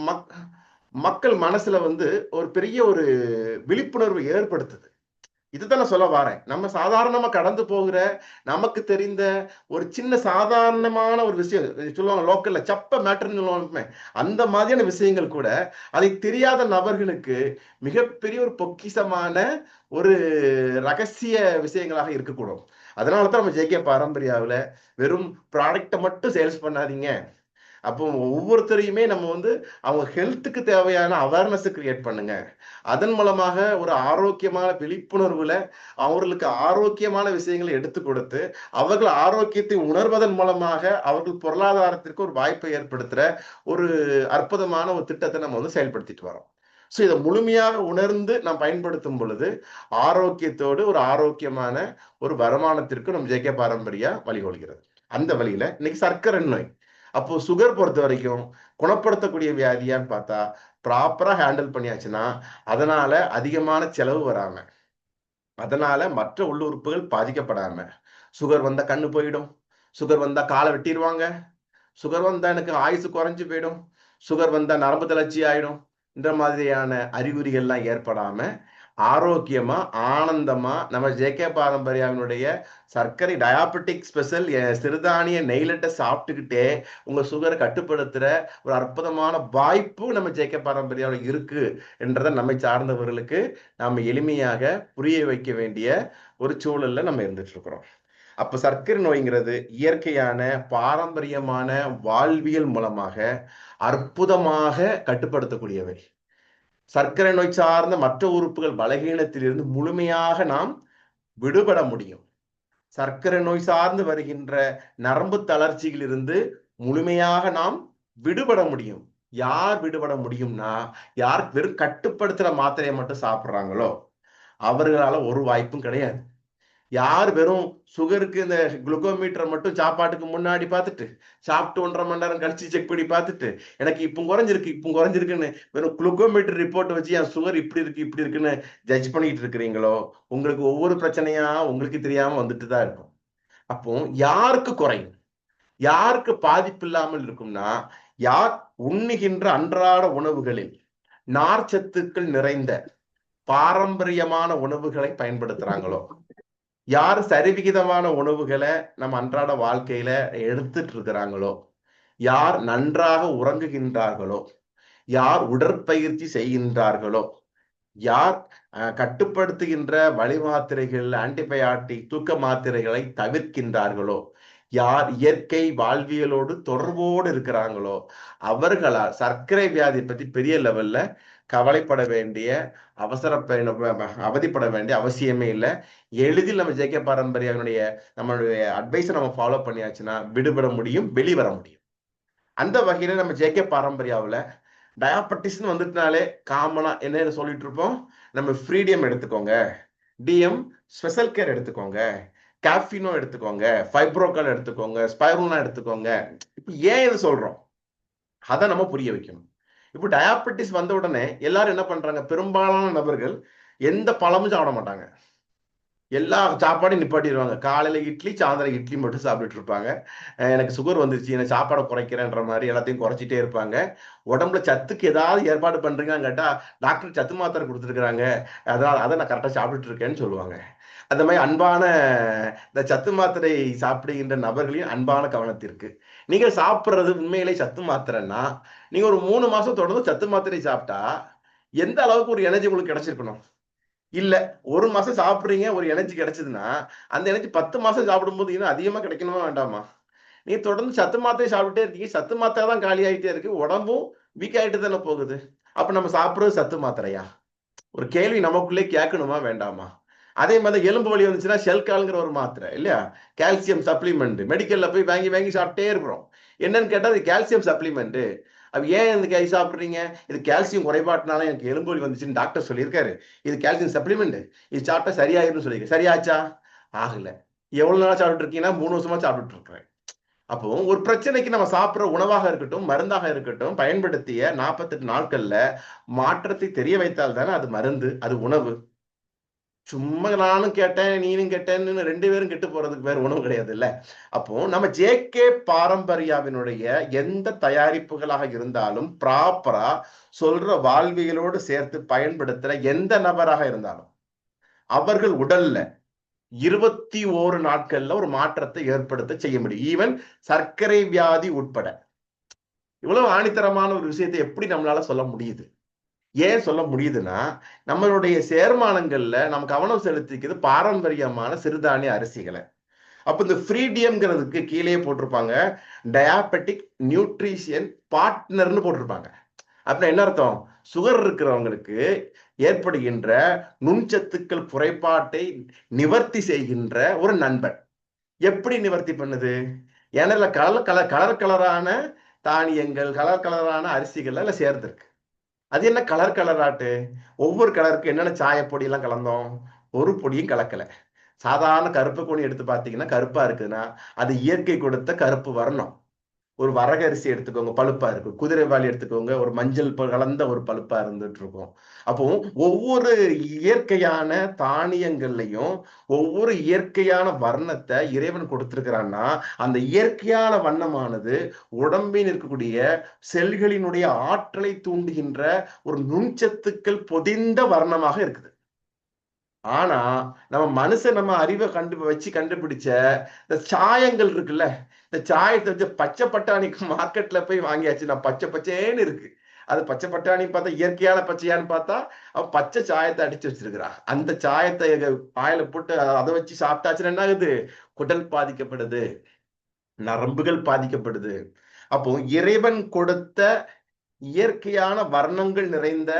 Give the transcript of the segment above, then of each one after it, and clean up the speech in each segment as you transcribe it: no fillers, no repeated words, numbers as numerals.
மக் மக்கள் மனசுல வந்து ஒரு பெரிய ஒரு விழிப்புணர்வு ஏற்படுத்துது. இதுதான் நான் சொல்ல வாரேன். நம்ம சாதாரணமா கடந்து போகிற, நமக்கு தெரிந்த ஒரு சின்ன சாதாரணமான ஒரு விஷயம் சொல்லுவாங்க லோக்கல்ல சப்ப மேட்டர்ன்னு சொல்லுவாங்க. அந்த மாதிரியான விஷயங்கள் கூட, அதை தெரியாத நபர்களுக்கு மிகப்பெரிய ஒரு பொக்கிஷமான ஒரு ரகசிய விஷயங்களாக இருக்கக்கூடும். அதனால தான் நம்ம ஜேகே பாரம்பரியாவுல வெறும் ப்ராடக்ட்ட மட்டும் சேல்ஸ் பண்ணாதீங்க. அப்போ ஒவ்வொருத்தரையுமே நம்ம வந்து அவங்க ஹெல்த்துக்கு தேவையான அவேர்னஸ் கிரியேட் பண்ணுங்க. அதன் மூலமாக ஒரு ஆரோக்கியமான விழிப்புணர்வுல அவர்களுக்கு ஆரோக்கியமான விஷயங்களை எடுத்துக் கொடுத்து அவர்கள் ஆரோக்கியத்தை உணர்வதன் மூலமாக அவர்கள் பொருளாதாரத்திற்கு ஒரு வாய்ப்பை ஏற்படுத்துற ஒரு அற்புதமான ஒரு திட்டத்தை நம்ம வந்து செயல்படுத்திட்டு வரோம். ஸோ இதை முழுமையாக உணர்ந்து நாம் பயன்படுத்தும் பொழுது ஆரோக்கியத்தோடு ஒரு ஆரோக்கியமான ஒரு வருமானத்திற்கு நம் ஜேகே பாரம்பரியா வழிகொள்கிறது. அந்த வழியில இன்னைக்கு சர்க்கரை நோய், அப்போ சுகர் பொறுத்த வரைக்கும் குணப்படுத்தக்கூடிய வியாதியான்னு பார்த்தா ப்ராப்பரா ஹேண்டில் பண்ணியாச்சுன்னா அதனால அதிகமான செலவு வராம, அதனால மற்ற உள்ளுறுப்புகள் பாதிக்கப்படாம, சுகர் வந்தா கண்ணு போயிடும், சுகர் வந்தா காலை வெட்டிடுவாங்க, சுகர் வந்தா எனக்கு ஆயுசு குறைஞ்சு போயிடும், சுகர் வந்தா நரம்பு தளர்ச்சி ஆயிடும், இந்த மாதிரியான அறிகுறிகள்லாம் ஏற்படாம ஆரோக்கியமா ஆனந்தமா நம்ம ஜேகே பாரம்பரியாவினுடைய சர்க்கரை டயாபெட்டிக் ஸ்பெஷல் சிறுதானிய நெய்லட்டை சாப்பிட்டுக்கிட்டே உங்க சுகரை கட்டுப்படுத்துற ஒரு அற்புதமான வாய்ப்பு நம்ம ஜேகே பாரம்பரியாவில் இருக்கு என்றதை நம்மை சார்ந்தவர்களுக்கு நாம எளிமையாக புரிய வைக்க வேண்டிய ஒரு சூழல்ல நம்ம இருந்துட்டு இருக்கிறோம். அப்ப சர்க்கரை நோய்ங்கிறது இயற்கையான பாரம்பரியமான வாழ்வியல் மூலமாக அற்புதமாக கட்டுப்படுத்தக்கூடியவை. சர்க்கரை நோய் சார்ந்த மற்ற உறுப்புகள் பலகீனத்திலிருந்து முழுமையாக நாம் விடுபட முடியும். சர்க்கரை நோய் சார்ந்து வருகின்ற நரம்பு தளர்ச்சியிலிருந்து முழுமையாக நாம் விடுபட முடியும். யார் விடுபட முடியும்னா, யார் வெறும் கட்டுப்படுத்துற மாத்திரையை மட்டும் சாப்பிடுறாங்களோ அவர்களால ஒரு வாய்ப்பும் கிடையாது. யார் வெறும் சுகருக்கு இந்த குளுக்கோமீட்டரை மட்டும் சாப்பாட்டுக்கு முன்னாடி பார்த்துட்டு சாப்பிட்டு 1.5 மணி நேரம் கழிச்சு செக் பண்ணி பார்த்துட்டு எனக்கு இப்போ குறைஞ்சிருக்குன்னு வெறும் குளுக்கோமீட்டர் ரிப்போர்ட் வச்சு என் சுகர் இப்படி இருக்குன்னு ஜட்ஜ் பண்ணிட்டு இருக்கிறீங்களோ உங்களுக்கு ஒவ்வொரு பிரச்சனையா உங்களுக்கு தெரியாம வந்துட்டு தான் இருக்கும். அப்போ யாருக்கு குறையும், யாருக்கு பாதிப்பு இல்லாமல் இருக்கும்னா, யார் உண்ணுகின்ற அன்றாட உணவுகளில் நார்ச்சத்துக்கள் நிறைந்த பாரம்பரியமான உணவுகளை பயன்படுத்துறாங்களோ, யார் சரிவிகிதமான உணவுகளை நம்ம அன்றாட வாழ்க்கையில எடுத்துட்டு இருக்கிறாங்களோ, யார் நன்றாக உறங்குகின்றார்களோ, யார் உடற்பயிற்சி செய்கின்றார்களோ, யார் கட்டுப்படுத்துகின்ற வழி மாத்திரைகள் ஆன்டிபயாட்டிக் தூக்க மாத்திரைகளை தவிர்க்கின்றார்களோ, யார் இயற்கை வாழ்வியலோடு தொடர்போடு இருக்கிறாங்களோ அவர்களால் சர்க்கரை வியாதி பத்தி பெரிய லெவல்ல கவலைப்பட வேண்டிய அவதிப்பட வேண்டிய அவசியமே இல்லை. எளிதில் நம்ம ஜேகே பாரம்பரியாவினுடைய நம்மளுடைய அட்வைஸை நம்ம ஃபாலோ பண்ணியாச்சுன்னா விடுபட முடியும், வெளிவர முடியும். அந்த வகையில நம்ம ஜேகே பாரம்பரியாவில் டயாபட்டிஸ்ன்னு வந்துட்டுனாலே காமனா என்ன சொல்லிட்டு இருப்போம், நம்ம ஃப்ரீடியம் எடுத்துக்கோங்க, டிஎம் ஸ்பெஷல் கேர் எடுத்துக்கோங்க, கேஃபினோ எடுத்துக்கோங்க, ஃபைப்ரோகால் எடுத்துக்கோங்க, ஸ்பைருலா எடுத்துக்கோங்க. இப்ப ஏன் இது சொல்றோம் அதை நம்ம புரிய வைக்கணும். இப்போ டயாபெட்டிஸ் வந்த உடனே எல்லாரும் என்ன பண்றாங்க, பெரும்பாலான நபர்கள் எந்த பழமும் சாப்பிட மாட்டாங்க, எல்லா சாப்பாடையும் நிப்பாட்டிடுவாங்க. காலையில இட்லி, சாயந்தரம் இட்லி மட்டும் சாப்பிட்டுட்டு இருப்பாங்க. எனக்கு சுகர் வந்துருச்சு, எனக்கு சாப்பாடை குறைக்கிறேன்ற மாதிரி எல்லாத்தையும் குறைச்சிட்டே இருப்பாங்க. உடம்புல சத்துக்கு ஏதாவது ஏற்பாடு பண்றீங்கன்னு கேட்டா டாக்டர் சத்து மாத்திரை கொடுத்துருக்காங்க, அதனால அதை நான் கரெக்டா சாப்பிட்டுட்டு இருக்கேன்னு சொல்லுவாங்க. அந்த மாதிரி அன்பான இந்த சத்து மாத்திரை சாப்பிடுகின்ற நபர்களின் அன்பான கவனத்திற்கு, நீங்க சாப்பிடுறது உண்மையிலே சத்து மாத்திரைன்னா நீங்க ஒரு 3 மாசம் தொடர்ந்து சத்து மாத்திரை சாப்பிட்டா எந்த அளவுக்கு ஒரு எனர்ஜி உங்களுக்கு கிடைச்சிருக்கணும். இல்ல 1 மாசம் சாப்பிடுறீங்க, ஒரு எனர்ஜி கிடைச்சதுன்னா அந்த எனர்ஜி 10 மாசம் சாப்பிடும்போது இன்னும் அதிகமா கிடைக்கணுமா வேண்டாமா? நீங்க தொடர்ந்து சத்து மாத்திரை சாப்பிட்டுட்டே இருக்கீங்க, சத்து மாத்திரை தான் காலி ஆயிட்டே இருக்கு, உடம்பும் வீக் ஆயிட்டு தானே போகுது. அப்ப நம்ம சாப்பிடுறது சத்து மாத்திரையா? ஒரு கேள்வி நமக்குள்ளே கேட்கணுமா வேண்டாமா? அதே மாதிரி எலும்பு வலி வந்துச்சுன்னா ஷெல்கால்ங்கிற ஒரு மாத்திரை இல்லையா, கால்சியம் சப்ளிமெண்ட் மெடிக்கல்ல போய் வாங்கி வாங்கி சாப்பிட்டே இருக்கிறோம். என்னன்னு கேட்டா அது கால்சியம் சப்ளிமெண்ட். அப்ப ஏன் இந்த கை சாப்பிடுறீங்க, இது கால்சியம் குறைபாட்டினால எனக்கு எலும்பு வலி வந்துச்சுன்னு டாக்டர் சொல்லியிருக்காரு, இது கால்சியம் சப்ளிமெண்ட், இது சாப்பிட்டா சரியாயிருன்னு சொல்லியிருக்காரு. சரியாச்சா? ஆகல. எவ்வளவு நாளா சாப்பிட்டு இருக்கீங்கன்னா 3 வருஷமா சாப்பிட்டு இருக்கிறேன். அப்போ ஒரு பிரச்சனைக்கு நம்ம சாப்பிடுற உணவாக இருக்கட்டும் மருந்தாக இருக்கட்டும் பயன்படுத்திய 48 நாட்கள்ல மாற்றத்தை தெரிய வைத்தால் தானே அது மருந்து, அது உணவு. சும்மா நானும் கேட்டேன் நீனும் கேட்டேன்னு 2 பேரும் கெட்டு போறதுக்கு வேற உணவு கிடையாது இல்ல. அப்போ நம்ம ஜேகே பாரம்பரியாவினுடைய எந்த தயாரிப்புகளாக இருந்தாலும் ப்ராப்பரா சொல்ற வாழ்வியலோடு சேர்த்து பயன்படுத்துற எந்த நபராக இருந்தாலும் அவர்கள் உடல்ல 21 நாட்கள்ல ஒரு மாற்றத்தை ஏற்படுத்த செய்ய முடியும். ஈவன் சர்க்கரை வியாதி உட்பட. இவ்வளவு ஆணித்தரமான ஒரு விஷயத்தை எப்படி நம்மளால சொல்ல முடியுது? ஏன் சொல்ல முடியுதுன்னா, நம்மளுடைய சேர்மானங்கள்ல நம்ம கவனம் செலுத்திக்கிறது பாரம்பரியமான சிறுதானிய அரிசிகளை. அப்ப இந்த ஃப்ரீடியம்ங்கிறதுக்கு கீழே போட்டிருப்பாங்க டயாபெட்டிக் நியூட்ரிஷன் பார்ட்னர்னு போட்டிருப்பாங்க. அப்படின்னா என்ன அர்த்தம்? சுகர் இருக்கிறவங்களுக்கு ஏற்படுகின்ற நுண்சத்துக்கள் குறைபாட்டை நிவர்த்தி செய்கின்ற ஒரு நண்பன். எப்படி நிவர்த்தி பண்ணுது? ஏன்னா கலர் கலரான தானியங்கள், கலர் கலரான அரிசிகள் எல்லாம் சேர்ந்திருக்கு. அது என்ன கலர் கலராட்டு? ஒவ்வொரு கலருக்கு என்னென்ன சாயப்பொடி எல்லாம் கலந்தோம்? ஒரு பொடியும் கலக்கல. சாதாரண கருப்பு கொடி எடுத்து பார்த்தீங்கன்னா கருப்பா இருக்குதுன்னா அது இயற்கை கொடுத்த கருப்பு வர்ணம். ஒரு வரகரிசி எடுத்துக்கோங்க, பழுப்பா இருக்கு. குதிரைவாளி எடுத்துக்கோங்க, ஒரு மஞ்சள் கலந்த ஒரு பழுப்பா இருந்துட்டு இருக்கும். அப்போ ஒவ்வொரு இயற்கையான தானியங்கள்லையும் ஒவ்வொரு இயற்கையான வர்ணத்தை இறைவன் கொடுத்திருக்கிறான்னா அந்த இயற்கையான வண்ணமானது உடம்பில் இருக்கக்கூடிய செல்களினுடைய ஆற்றலை தூண்டுகின்ற ஒரு நுண்சத்துக்கள் பொதிந்த வர்ணமாக இருக்குது. ஆனா நம்ம மனுஷன் நம்ம அறிவை கண்டுபிடிச்ச இந்த சாயங்கள் இருக்குல்ல, இந்த சாயத்தை வச்சு பச்சை பட்டாணிக்கு மார்க்கெட்ல போய் வாங்கியாச்சு. நான் பச்சை பச்சேன்னு இருக்கு. அது பச்சை பட்டாணி பார்த்தா இயற்கையான பச்சையான்னு பார்த்தா அவன் பச்சை சாயத்தை அடிச்சு வச்சிருக்கிறான். அந்த சாயத்தை வாயில போட்டு அதை வச்சு சாப்பிட்டாச்சுன்னா என்ன ஆகுது? குடல் பாதிக்கப்படுது, நரம்புகள் பாதிக்கப்படுது. அப்போ இறைவன் கொடுத்த இயற்கையான வர்ணங்கள் நிறைந்த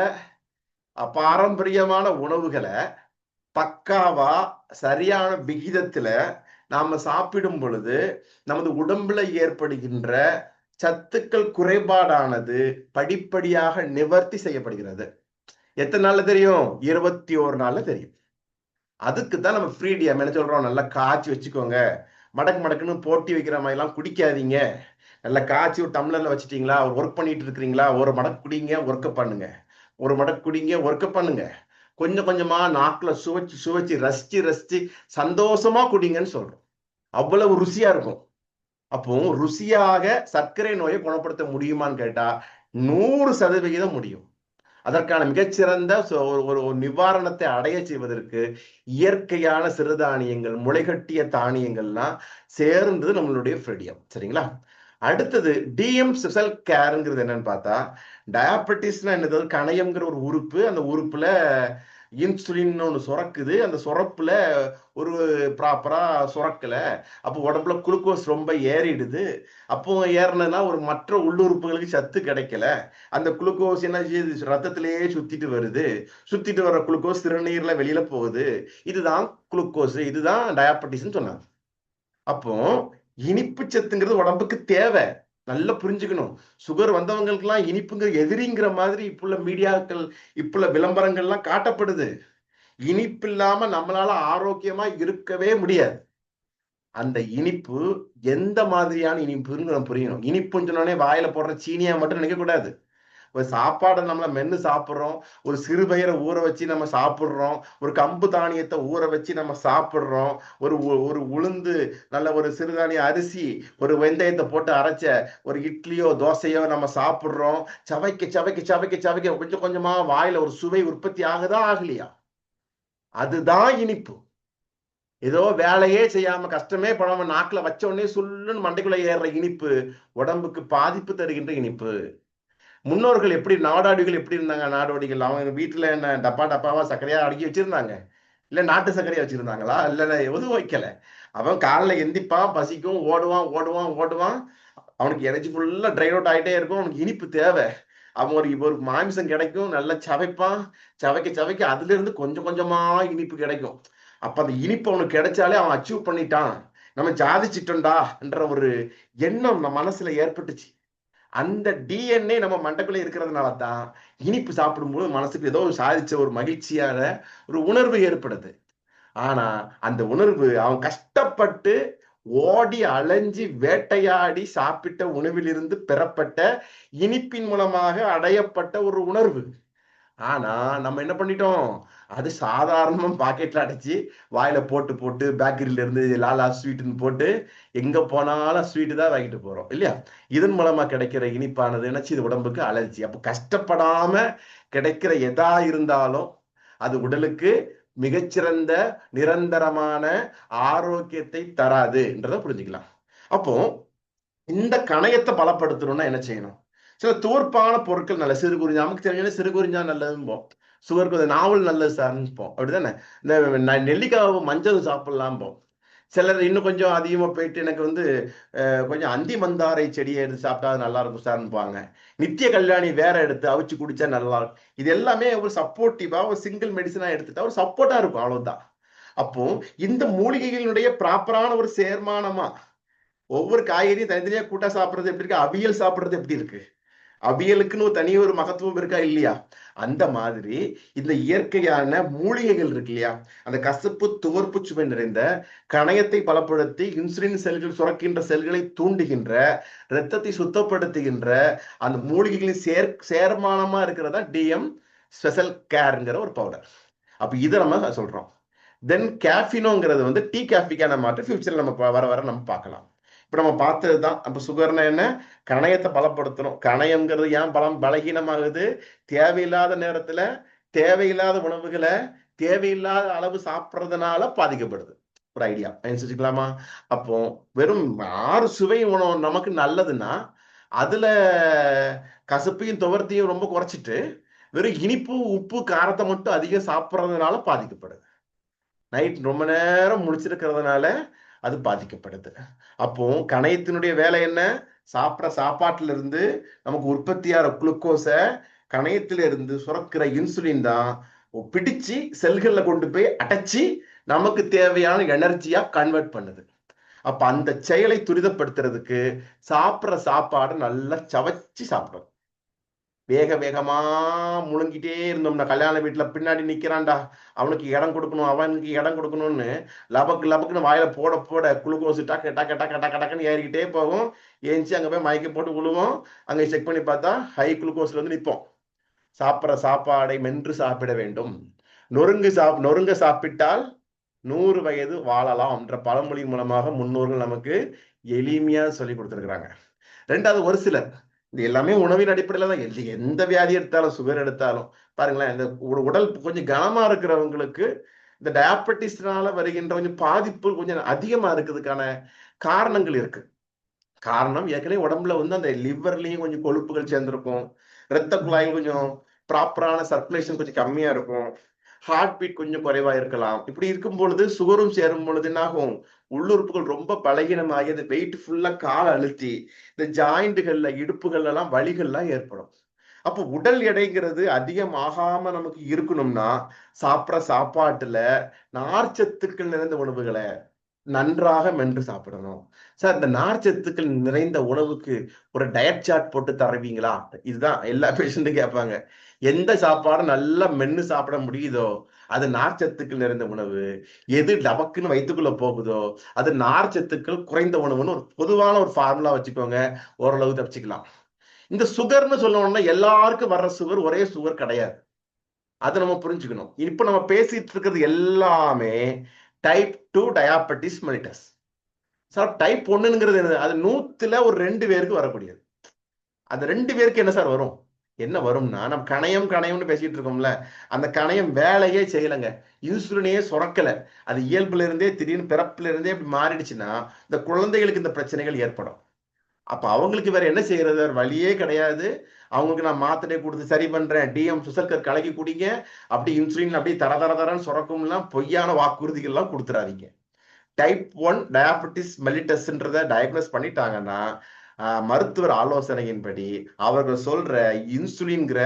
பாரம்பரியமான உணவுகளை பக்காவா சரியான விகிதத்துல நாம சாப்பிடும் பொழுது நமது உடம்புல ஏற்படுகின்ற சத்துக்கள் குறைபாடானது படிப்படியாக நிவர்த்தி செய்யப்படுகிறது. எத்தனை நாள்ல தெரியும்? 21 நாள்ல தெரியும். அதுக்கு தான் நம்ம ஃப்ரீடியம் என்ன சொல்றோம்? நல்லா காய்ச்சி வச்சுக்கோங்க. மடக்கு மடக்குன்னு போட்டி வைக்கிற மாதிரி எல்லாம் குடிக்காதீங்க. நல்லா காய்ச்சி ஒரு டம்ளர்ல வச்சுட்டீங்களா, ஒர்க் பண்ணிட்டு இருக்கிறீங்களா, ஒரு மடக்கு குடிங்க, ஒர்க்க பண்ணுங்க. ஒரு மடக்கு குடிங்க, ஒர்க்க பண்ணுங்க. கொஞ்சம் கொஞ்சமா நாக்குல சுவைச்சு சுவைச்சு ரசிச்சு ரசிச்சு சந்தோஷமா குடிங்கன்னு சொல்றோம். அவ்வளவு ருசியா இருக்கும். அப்போ ருசியாக சர்க்கரை நோயை குணப்படுத்த முடியுமான்னு கேட்டா 100% முடியும். அதற்கான மிகச்சிறந்த ஒரு நிவாரணத்தை அடைய செய்வதற்கு இயற்கையான சிறுதானியங்கள், முளைகட்டிய தானியங்கள்லாம் சேர்ந்தது நம்மளுடைய ஃப்ரீடியம். சரிங்களா? அடுத்தது டிஎம் ஸ்பெஷல் கேர்ங்கிறது என்னன்னு பார்த்தா, டயாபெட்டிஸ்னா என்னது? கணையம்ங்கிற ஒரு உறுப்பு. அந்த உறுப்புல இன்சுலின் ஒன்று சுரக்குது. அந்த சுரப்புல ஒரு ப்ராப்பரா சுரக்கல. அப்போ உடம்புல குளுக்கோஸ் ரொம்ப ஏறிடுது. அப்போ ஏறினதுனா ஒரு மற்ற உள்ளுறுப்புகளுக்கு சத்து கிடைக்கல. அந்த குளுக்கோஸ் என்ன செய்யுது? ரத்தத்திலேயே சுத்திட்டு வருது. சுத்திட்டு வர குளுக்கோஸ் சிறுநீர்ல வெளியில போகுது. இதுதான் குளுக்கோஸ், இதுதான் டயாபெட்டிஸ்ன்னு சொன்னாங்க. அப்போ இனிப்பு சத்துங்கிறது உடம்புக்கு தேவை. நல்லா புரிஞ்சுக்கணும். சுகர் வந்தவங்களுக்கு எல்லாம் இனிப்புங்கிற எதிரிங்கிற மாதிரி இப்புள்ள மீடியாக்கள், இப்புள்ள விளம்பரங்கள்லாம் காட்டப்படுது. இனிப்பு இல்லாம நம்மளால ஆரோக்கியமா இருக்கவே முடியாது. அந்த இனிப்பு எந்த மாதிரியான இனிப்புன்னு நம்ம புரியணும். இனிப்புன்னு சொன்னோடனே வாயில போடுற சீனியா மட்டும் நினைக்க கூடாது. ஒரு சாப்பாடை நம்மள மென்னு சாப்பிடுறோம். ஒரு சிறுபயிரை ஊற வச்சு நம்ம சாப்பிடுறோம். ஒரு கம்பு தானியத்தை ஊற வச்சு நம்ம சாப்பிடுறோம். ஒரு உளுந்து நல்ல ஒரு சிறுதானிய அரிசி, ஒரு வெந்தயத்தை போட்டு அரைச்ச ஒரு இட்லியோ தோசையோ நம்ம சாப்பிடுறோம். சவைக்க சவைக்க சவைக்க சவைக்க கொஞ்சம் கொஞ்சமா வாயில ஒரு சுவை உற்பத்தி ஆகுதா ஆகலையா? அதுதான் இனிப்பு. ஏதோ வேலையே செய்யாம கஷ்டமே படாம நாக்குல வச்ச உடனே சொல்லுன்னு மண்டைக்குள்ள ஏறுற இனிப்பு உடம்புக்கு பாதிப்பு தருகின்ற இனிப்பு. முன்னோர்கள் எப்படி, நாடாடிகள் எப்படி இருந்தாங்க? நாடோடிகள் அவங்க வீட்டுல என்ன டப்பா டப்பாவா சர்க்கரையா அடுக்கி வச்சிருந்தாங்க? இல்ல நாட்டு சர்க்கரையா வச்சிருந்தாங்களா? இல்ல எதுவும் வைக்கல. அவன் காலைல எந்திப்பான், பசிக்கும், ஓடுவான் ஓடுவான் ஓடுவான். அவனுக்கு எனர்ஜி ஃபுல்லா ட்ரைன் அவுட் ஆகிட்டே இருக்கும். அவனுக்கு இனிப்பு தேவை. அவன் ஒரு மாமிசம் கிடைக்கும், நல்லா சவைப்பான். சவைக்க சவைக்க அதுல இருந்து கொஞ்சம் கொஞ்சமா இனிப்பு கிடைக்கும். அப்ப அந்த இனிப்பு அவனுக்கு கிடைச்சாலே அவன் அச்சீவ் பண்ணிட்டான், நம்ம சாதிச்சிட்டோம்டா என்ற ஒரு எண்ணம் நம்ம மனசுல ஏற்பட்டுச்சு. அந்த டிஎன்ஏ நம்ம மண்டைக்குள்ள இருக்கிறதுனால தான் இனிப்பு சாப்பிடும்போது மனசுக்கு ஏதோ சாதிச்ச ஒரு மகிழ்ச்சியான ஒரு உணர்வு ஏற்படுது. ஆனா அந்த உணர்வு அவன் கஷ்டப்பட்டு ஓடி அலைஞ்சி வேட்டையாடி சாப்பிட்ட உணவிலிருந்து பெறப்பட்ட இனிப்பின் மூலமாக அடையப்பட்ட ஒரு உணர்வு. ஆனா நம்ம என்ன பண்ணிட்டோம், அது சாதாரணமா பாக்கெட்ல அடைச்சு வாயில போட்டு போட்டு பேக்கரியில இருந்து லாலா ஸ்வீட்னு போட்டு எங்க போனாலும் ஸ்வீட் தான் வாங்கிட்டு போறோம் இல்லையா? இதன் மூலமா கிடைக்கிற இனிப்பானது என்னச்சு, இது உடம்புக்கு அலர்ஜி. அப்ப கஷ்டப்படாம கிடைக்கிற எதா இருந்தாலும் அது உடலுக்கு மிகச்சிறந்த நிரந்தரமான ஆரோக்கியத்தை தராதுன்றத புரிஞ்சுக்கலாம். அப்போ இந்த கணையத்தை பலப்படுத்தணும்னா என்ன செய்யணும்? சில தோற்பான பொருட்கள் நல்ல சிறுகுறிஞ்சா, நமக்கு தெரிஞ்ச சிறுகுறிஞ்சா நல்லதும்போம். சுகருக்கு நாவல் நல்லது சார்ப்போம், அப்படிதானே? இந்த நெல்லிக்காய் மஞ்சள் சாப்பிடலாம்போம். சிலர் இன்னும் கொஞ்சம் அதிகமா போயிட்டு எனக்கு வந்து கொஞ்சம் அந்தி மந்தாரை செடியை எடுத்து சாப்பிட்டா நல்லா இருக்கும் சார்பாங்க. நித்திய கல்யாணி வேற எடுத்து அவிச்சு குடிச்சா நல்லா இருக்கும். இது எல்லாமே ஒரு சப்போர்ட்டிவா ஒரு சிங்கிள் மெடிசனா எடுத்துட்டா ஒரு சப்போர்ட்டா இருக்கும், அவ்வளவுதான். அப்போ இந்த மூலிகைகளுடைய ப்ராப்பரான ஒரு சேர்மானமா ஒவ்வொரு காய்கறியும் தனித்தனியா கூட்டா சாப்பிடுறது எப்படி இருக்கு, அவியல் சாப்பிடுறது எப்படி இருக்கு, அவியலுக்குன்னு ஒரு தனி ஒரு மகத்துவம் இருக்கா இல்லையா? அந்த மாதிரி இந்த இயற்கையான மூலிகைகள் இருக்கு இல்லையா, அந்த கசப்பு துவர்ப்பு சுவை நிறைந்த கணையத்தை பலப்படுத்தி இன்சுலின் செல்கள் சுரக்கின்ற செல்களை தூண்டுகின்ற, இரத்தத்தை சுத்தப்படுத்துகின்ற அந்த மூலிகைகளின் சேர்மானமா இருக்கிறதா டிஎம் ஸ்பெஷல் கேர்ங்கிற ஒரு பவுடர். அப்ப இதை நம்ம சொல்றோம். தென் கேஃபினோங்கிறது வந்து டீ காஃபிக்கான மாற்று ஃபியூச்சர்ல நம்ம வர வர நம்ம பார்க்கலாம். இப்ப நம்ம பார்த்தது தான். அப்ப சுகர்னா என்ன? கணையத்தை பலப்படுத்தணும். கணையம்ங்கிறது ஏன் பலகீனமாகுது? தேவையில்லாத நேரத்துல தேவையில்லாத உணவுகளை தேவையில்லாத அளவு சாப்பிட்றதுனால பாதிக்கப்படுது. ஒரு ஐடியா செஞ்சுக்கலாமா? அப்போ வெறும் 6 சுவை உணவு நமக்கு நல்லதுன்னா அதுல கசப்பையும் துவர்த்தையும் ரொம்ப குறைச்சிட்டு வெறும் இனிப்பு உப்பு காரத்தை மட்டும் அதிகம் சாப்பிட்றதுனால பாதிக்கப்படுது. நைட் ரொம்ப நேரம் முழிச்சிருக்கிறதுனால அது பாதிக்கப்படுது. அப்போ கணையத்தினுடைய வேலை என்ன? சாப்பிட்ற சாப்பாட்டுல இருந்து நமக்கு உற்பத்தியாகிற குளுக்கோஸ கணையத்தில இருந்து சுரக்கிற இன்சுலின் தான் பிடிச்சு செல்கள்ல கொண்டு போய் அடைச்சி நமக்கு தேவையான எனர்ஜியா கன்வெர்ட் பண்ணுது. அப்ப அந்த செயலை துரிதப்படுத்துறதுக்கு சாப்பிட்ற சாப்பாடு நல்லா சவைச்சு சாப்பிடணும். வேக வேகமா முழுங்கிட்டே இருந்தோம்னா, கல்யாண வீட்டுல பின்னாடி நிக்கிறான்டா, அவனுக்கு இடம் கொடுக்கணும், அவனுக்கு இடம் கொடுக்கணும்னு லபக்கு லபக்குன்னு வாயில போட போட குளுக்கோஸ் டக்கு டக்கு டக்கு டக்கு டக்குன்னு ஏறிக்கிட்டே போகும். ஏஞ்சி அங்க போய் மயக்கம் போட்டு விழுவோம். அங்க செக் பண்ணி பார்த்தா ஹை குளுக்கோஸ்ல வந்து நிற்போம். சாப்பிட்ற சாப்பாடை மென்று சாப்பிட வேண்டும். நொறுங்க சாப்பிட்டால் 100 வயது வாழலாம் என்ற பழமொழி மூலமாக முன்னோர்கள் நமக்கு எளிமையா சொல்லி கொடுத்திருக்கிறாங்க. ரெண்டாவது, ஒரு சிலர் இது எல்லாமே உணவின் அடிப்படையில தான். எந்த வியாதி எடுத்தாலும், சுகர் எடுத்தாலும் பாருங்களேன், இந்த உடல் கொஞ்சம் கனமா இருக்கிறவங்களுக்கு இந்த டயபெட்டிஸ்னால வருகின்ற கொஞ்சம் பாதிப்பு கொஞ்சம் அதிகமா இருக்கிறதுக்கான காரணங்கள் இருக்கு. காரணம், ஏற்கனவே உடம்புல வந்து அந்த லிவர்லயும் கொஞ்சம் கொழுப்புகள் சேர்ந்திருக்கும், இரத்த குழாயில் கொஞ்சம் ப்ராப்பரான சர்க்குலேஷன் கொஞ்சம் கம்மியா இருக்கும், ஹார்ட் பீட் கொஞ்சம் குறைவா இருக்கலாம். இப்படி இருக்கும் பொழுது சுகரும் சேரும் பொழுது என்ன ஆகும், உள்ளுறுப்புகள் ரொம்ப பலகீனமாகி அந்த வெயிட் ஃபுல்லா கால அழுத்தி இந்த ஜாயிண்டுகள்ல இடுப்புகள்ல எல்லாம் வலிகள்லாம் ஏற்படும். அப்போ உடல் எடைங்கிறது அதிகமாகாம நமக்கு இருக்கணும்னா சாப்பிட்ற சாப்பாட்டுல நார்ச்சத்துக்கள் நிறைந்த உணவுகளை நன்றாக மென்று சாப்பிடணும். சார், இந்த நார்ச்சத்துக்கள் நிறைந்த உணவுக்கு ஒரு டயட் சார்ட் போட்டு தருவீங்களா? இதுதான் எல்லா பேஷண்ட்டும் கேட்பாங்க. எந்த சாப்பாடு நல்லா மென்னு சாப்பிட முடியுதோ அது நார்ச்சத்துக்கள் நிறைந்த உணவு. எது டபக்குன்னு வயிற்றுக்குள்ள போகுதோ அது நார்ச்சத்துக்கள் குறைந்த உணவுன்னு ஒரு பொதுவான ஒரு ஃபார்முலா வச்சுக்கோங்க, ஓரளவு தப்பிச்சுக்கலாம். இந்த சுகர்னு சொல்லணும்னா எல்லாருக்கும் வர்ற சுகர் ஒரே சுகர் கிடையாது. அதை நம்ம புரிஞ்சுக்கணும். இப்ப நம்ம பேசிட்டு இருக்கிறது எல்லாமே type 2 diabetes mellitus. Sir, type 1ங்கிறது அது 100ல ஒரு 2 பேருக்கு வரக்கூடியது. அந்த 2 பேருக்கு என்ன சார் வரும்? என்ன வரும்னா, நம்ம கணையம்னு பேசிட்டு இருக்கோம்ல, அந்த கணையம் வேலையே செய்யலைங்க, இன்சுலினையே சுரக்கல. அது இயல்புல இருந்தே திடீர்னு பிறப்புல இருந்தே இப்படி மாறிடுச்சுன்னா இந்த குழந்தைகளுக்கு இந்த பிரச்சனைகள் ஏற்படும். அப்ப அவங்களுக்கு வேற என்ன செய்யறது? வழியே கிடையாது. அவங்களுக்கு நான் மாத்திரை கொடுத்து சரி பண்றேன், டிஎம் சுசல்கர் கலக்கி குடிங்க, அப்படி இன்சுலின் அப்படியே தர தர தரன்னு சுரக்கும்லாம் பொய்யான வாக்குறுதிகள்லாம் கொடுத்துறாதீங்க. டைப் 1 டயாபெட்டிஸ் மெலிட்டஸ்ன்றத டயக்னோஸ் பண்ணிட்டாங்கன்னா மருத்துவர் ஆலோசனையின்படி அவர்கள் சொல்ற இன்சுலின்ங்கிற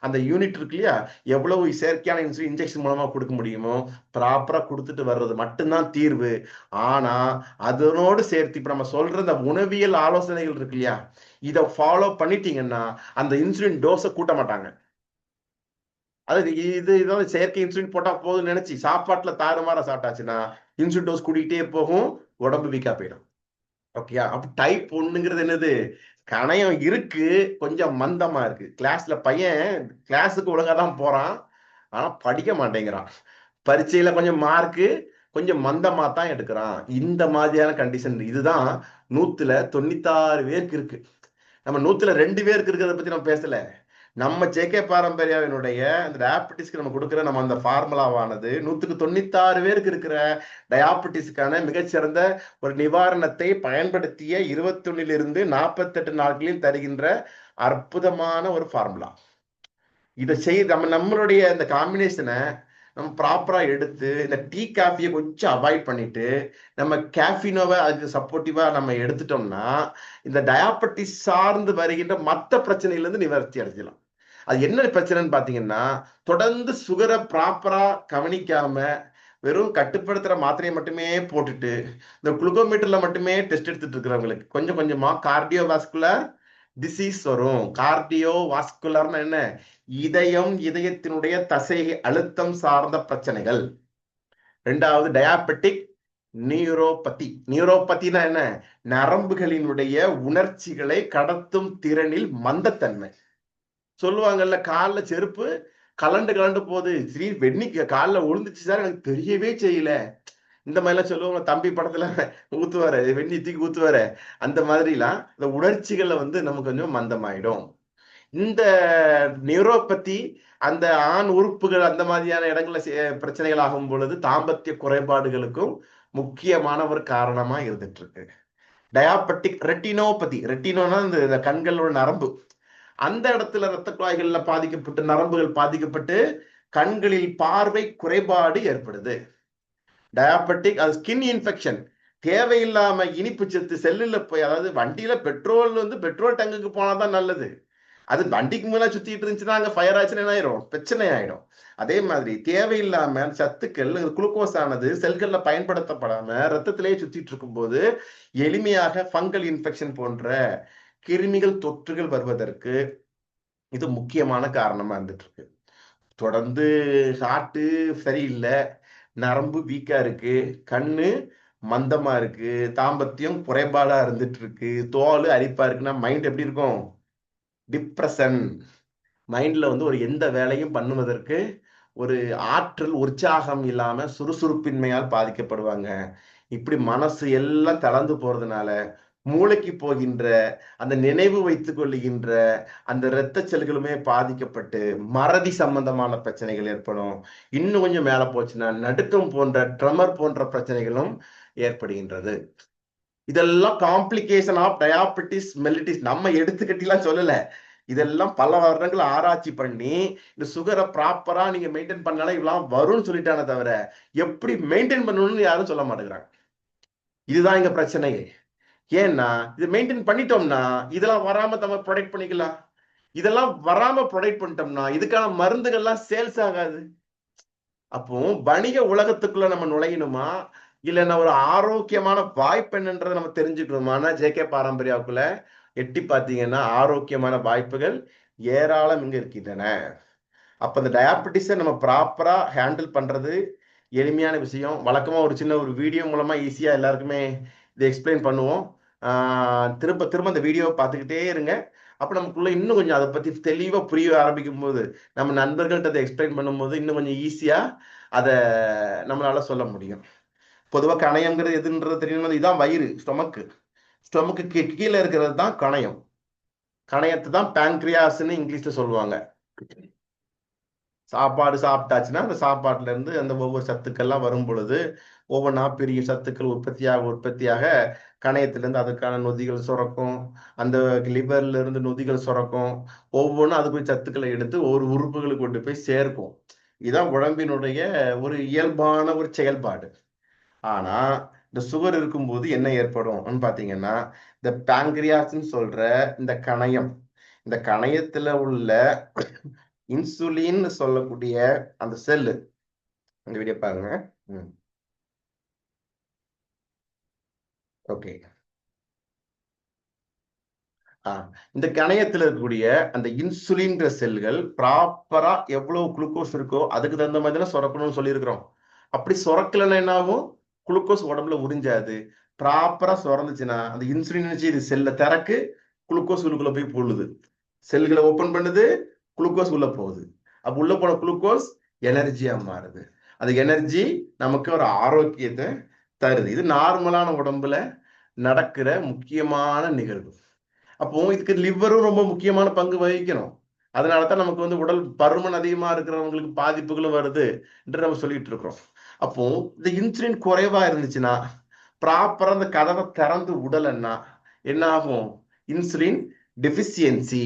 அந்த யூனிட் இருக்கு இல்லையா, எவ்வளவு செயற்கையான இன்சுலின் இன்ஜெக்ஷன் மூலமா கொடுக்க முடியுமோ ப்ராப்பரா கொடுத்துட்டு வர்றது மட்டும்தான் தீர்வு. ஆனா அதனோடு சேர்த்து இப்ப நம்ம சொல்ற இந்த உணவியல் ஆலோசனைகள் இருக்கு இல்லையா, இதை ஃபாலோ பண்ணிட்டீங்கன்னா அந்த இன்சுலின் டோஸை கூட்ட மாட்டாங்க. அது இதாவது செயற்கை இன்சுலின் போட்டா போதும்னு நினைச்சு சாப்பாட்டுல தாறுமாறா சாப்பிட்டாச்சுன்னா இன்சுலின் டோஸ் கூட்டிகிட்டே போகும், உடம்பு வீக்கா போயிடும். ஓகேயா? அப்ப டைப் 1ங்கிறது என்னது? கணையம் இருக்கு, கொஞ்சம் மந்தமா இருக்கு. கிளாஸ்ல பையன் கிளாஸுக்கு ஒழுங்கா தான் போறான், ஆனா படிக்க மாட்டேங்கிறான். பரீட்சையில கொஞ்சம் மார்க்கு கொஞ்சம் மந்தமா தான் எடுக்கிறான். இந்த மாதிரியான கண்டிஷன். இதுதான் 100ல 96 பேருக்கு இருக்கு. நம்ம 100ல 2 பேருக்கு இருக்கிறத பத்தி நம்ம பேசல. நம்ம ஜேகே பாரம்பரியாவினுடைய அந்த டயாபெட்டிஸ்க்கு நம்ம கொடுக்கிற நம்ம அந்த ஃபார்முலாவானது 100க்கு 96 பேருக்கு இருக்கிற டயாபெட்டிஸ்க்கான மிகச்சிறந்த ஒரு நிவாரணத்தை பயன்படுத்திய 21லிருந்து 48 நாட்களில் தருகின்ற அற்புதமான ஒரு ஃபார்முலா. இதை நம்மளுடைய இந்த காம்பினேஷனை நம்ம ப்ராப்பரா எடுத்து இந்த டீ காஃபியை கொஞ்சம் அவாய்ட் பண்ணிட்டு நம்ம கேஃபினோவை அதுக்கு சப்போர்ட்டிவா நம்ம எடுத்துட்டோம்னா இந்த டயாபெட்டிஸ் சார்ந்து வருகின்ற மற்ற பிரச்சனையிலிருந்து நிவர்த்தி அடைஞ்சலாம். அது என்ன பிரச்சனைன்னு பாத்தீங்கன்னா, தொடர்ந்து சுகரை ப்ராப்பரா கவனிக்காம வெறும் கட்டுப்படுத்துற மாத்திரையை மட்டுமே போட்டுட்டு இந்த குளுக்கோமீட்டர்ல மட்டுமே டெஸ்ட் எடுத்துட்டு இருக்கிறவங்களுக்கு கொஞ்சம் கொஞ்சமா கார்டியோவாஸ்குலர் டிசீஸ் வரும். கார்டியோ வாஸ்குலர்னா என்ன? இதயத்தினுடைய தசை அழுத்தம் சார்ந்த பிரச்சனைகள். ரெண்டாவது டயாபெட்டிக் நியூரோபதி. நியூரோபதினா என்ன? நரம்புகளினுடைய உணர்ச்சிகளை கடத்தும் திறனில் மந்தத்தன்மை. சொல்லுவாங்கல்ல, கால்ல செருப்பு கலண்டு கலண்டு போகுது, ஸ்ரீ வெண்ணிக்கு கால்ல விழுந்துச்சு சார், எனக்கு தெரியவே செய்யல. இந்த மாதிரிலாம் சொல்லுவாங்க. தம்பி படத்துல ஊத்துவாரு, வெண்ணி தூக்கி ஊத்துவாரு. அந்த மாதிரிலாம் இந்த உணர்ச்சிகளை நமக்கு கொஞ்சம் மந்தமாயிடும். இந்த நியூரோபதி அந்த ஆண் உறுப்புகள் அந்த மாதிரியான இடங்கள்ல பிரச்சனைகள் ஆகும் பொழுது தாம்பத்திய குறைபாடுகளுக்கும் முக்கியமான ஒரு காரணமா இருந்துட்டு இருக்கு. Diabetic retinopathy. ரெட்டினோனா இந்த கண்களோட நரம்பு, அந்த இடத்துல இரத்த குழாய்கள்ல பாதிக்கப்பட்டு நரம்புகள் பாதிக்கப்பட்டு கண்களில் பார்வை குறைபாடு ஏற்படுது. டயாபெட்டிக் அது ஸ்கின் இன்ஃபெக்ஷன். தேவையில்லாம இனிப்பு சத்து செல்லுல போய், அதாவது வண்டியில பெட்ரோல் டங்குக்கு போனாதான் நல்லது. அது வண்டிக்கு மேல சுத்திட்டு இருந்துச்சுன்னா அங்க ஃபயர் ஆச்சுன்னா என்ன ஆயிரும்? பிரச்சனை ஆயிடும். அதே மாதிரி தேவையில்லாம சத்துக்கள் குளுக்கோஸ் ஆனது செல்கள்ல பயன்படுத்தப்படாம ரத்தத்திலேயே சுத்திட்டு இருக்கும் போது எளிமையாக ஃபங்கல் இன்ஃபெக்ஷன் போன்ற கிருமிகள் தொற்றுகள் வருவதற்கு இது முக்கியமான காரணமா இருந்துட்டு இருக்கு. தொடர்ந்து ஹார்ட் சரியில்லை, நரம்பு வீக்கா இருக்கு, கண்ணு மந்தமா இருக்கு, தாம்பத்தியம் குறைபாடா இருந்துட்டு இருக்கு, தோல் அரிப்பா இருக்குன்னா மைண்ட் எப்படி இருக்கும்? டிப்ரெஷன். மைண்ட்ல ஒரு எந்த வேலையும் பண்ணுவதற்கு ஒரு ஆற்றல் உற்சாகம் இல்லாம சுறுசுறுப்பின்மையால் பாதிக்கப்படுவாங்க. இப்படி மனசு எல்லாம் தளர்ந்து போறதுனால மூளைக்கு போகின்ற அந்த நினைவு வைத்துக் கொள்ளுகின்ற அந்த இரத்த செல்களுமே பாதிக்கப்பட்டு மறதி சம்பந்தமான பிரச்சனைகள் ஏற்படும். இன்னும் கொஞ்சம் மேல போச்சுன்னா நடுக்கம் போன்ற ட்ரமர் போன்ற பிரச்சனைகளும் ஏற்படுகின்றது. இதெல்லாம் காம்ப்ளிகேஷன் ஆஃப் டயாபெட்டிஸ் மெல்லிட்டிஸ். நம்ம எடுத்துக்கிட்டலாம் சொல்லல, இதெல்லாம் பல வருடங்கள் ஆராய்ச்சி பண்ணி இந்த சுகரை ப்ராப்பரா நீங்க மெயின்டைன் பண்ணாலும் இவ்வளவு வரும்னு சொல்லிட்டானே தவிர எப்படி மெயின்டைன் பண்ணணும்னு யாரும் சொல்ல மாட்டேங்கிறாங்க. இதுதான் இங்க பிரச்சனையே. ஏன்னா இது மெயின்டைன் பண்ணிட்டோம்னா இதெல்லாம் வராம நம்ம ப்ரொடெக்ட் பண்ணிக்கலாம். இதெல்லாம் வராம ப்ரொடெக்ட் பண்ணிட்டோம்னா இதுக்கான மருந்துகள்லாம் சேல்ஸ் ஆகாது. அப்போ வணிக உலகத்துக்குள்ள நம்ம நுழையணுமா, இல்லைன்னா ஒரு ஆரோக்கியமான வாய்ப்பு என்னன்றதை நம்ம தெரிஞ்சுக்கணுமானா ஜேகே பாரம்பரியாவுக்குள்ள எட்டி பார்த்தீங்கன்னா ஆரோக்கியமான வாய்ப்புகள் ஏராளம் இங்க இருக்கின்றன. அப்ப இந்த டயாபெட்டிஸை நம்ம ப்ராப்பரா ஹேண்டில் பண்றது எளிமையான விஷயம். வழக்கமா ஒரு சின்ன ஒரு வீடியோ மூலமா ஈஸியா எல்லாருக்குமே இதை எக்ஸ்பிளைன் பண்ணுவோம். திரும்ப திரும்ப இந்த வீடியோவை பார்த்துக்கிட்டே இருங்க. அப்ப நமக்குள்ள இன்னும் கொஞ்சம் அதை பத்தி தெளிவா புரிய ஆரம்பிக்கும் போது நம்ம நண்பர்கள்ட்ட அதை எக்ஸ்பிளைன் பண்ணும்போது இன்னும் கொஞ்சம் ஈஸியா அதை நம்மளால சொல்ல முடியும். பொதுவாக கணையங்கிறது எதுன்றது தெரியணும். இதுதான் வயிறு, ஸ்டொமக்கு கீழே இருக்கிறது தான் கணையம். கணையத்தை தான் பேங்க்ரியாஸ்ன்னு இங்கிலீஷ்ல சொல்லுவாங்க. சாப்பாடு சாப்பிட்டாச்சுன்னா அந்த சாப்பாட்டுல இருந்து அந்த ஒவ்வொரு சத்துக்கள்லாம் வரும் பொழுது ஒவ்வொன்றா பெரிய சத்துக்கள் உற்பத்தியாக கணையத்திலிருந்து அதுக்கான நொதிகள் சுரக்கும், அந்த லிவர்ல இருந்து நொதிகள் சுரக்கும், ஒவ்வொன்றும் அதுக்குரிய சத்துக்களை எடுத்து ஒரு உறுப்புகளுக்கு கொண்டு போய் சேர்க்கும். இதுதான் உடம்பினுடைய ஒரு இயல்பான ஒரு செயல்பாடு. ஆனா இந்த சுகர் இருக்கும்போது என்ன ஏற்படும் பாத்தீங்கன்னா, இந்த பேங்க்ரியாஸ்ன்னு சொல்ற இந்த கணையம், இந்த கணையத்துல உள்ள இன்சுலின் சொல்லக்கூடிய அந்த செல்லு, அந்த வீடியோ பாருங்க. ஓகே. இந்த கணையத்தில் இருக்கக்கூடிய அந்த இன்சுலின்ற செல்கள் ப்ராப்பரா எவ்வளவு குளுக்கோஸ் இருக்கோ அதுக்கு தகுந்த மாதிரி தான் சுரக்கணும்னு சொல்லியிருக்கிறோம். அப்படி சுரக்கலன்னா என்ன ஆகும்? குளுக்கோஸ் உடம்புல உறிஞ்சாது. ப்ராப்பரா சுரந்துச்சுன்னா அந்த இன்சுலின் இது செல்ல திறக்கு, குளுக்கோஸ் உள்ளுக்குள்ள போய் போடுது, செல்களை ஓபன் பண்ணுது, குளுக்கோஸ் உள்ள போகுது. அப்ப உள்ள போன குளுக்கோஸ் எனர்ஜியா மாறுது. அந்த எனர்ஜி நமக்கு ஒரு ஆரோக்கியத்தை தருது. இது நார்மலான உடம்புல நடக்கிற முக்கியமான நிகழ்வு. அப்போ இதுக்கு லிவரும் ரொம்ப முக்கியமான பங்கு வகிக்கணும். அதனாலதான் நமக்கு வந்து உடல் பருமன் அதிகமா இருக்கிறவங்களுக்கு பாதிப்புகளும் வருது என்று நம்ம சொல்லிட்டு இருக்கிறோம். அப்போ இந்த இன்சுலின் குறைவா இருந்துச்சுன்னா, ப்ராப்பரா அந்த கதவை திறந்து விடலைன்னா என்ன ஆகும்? Insulin deficiency.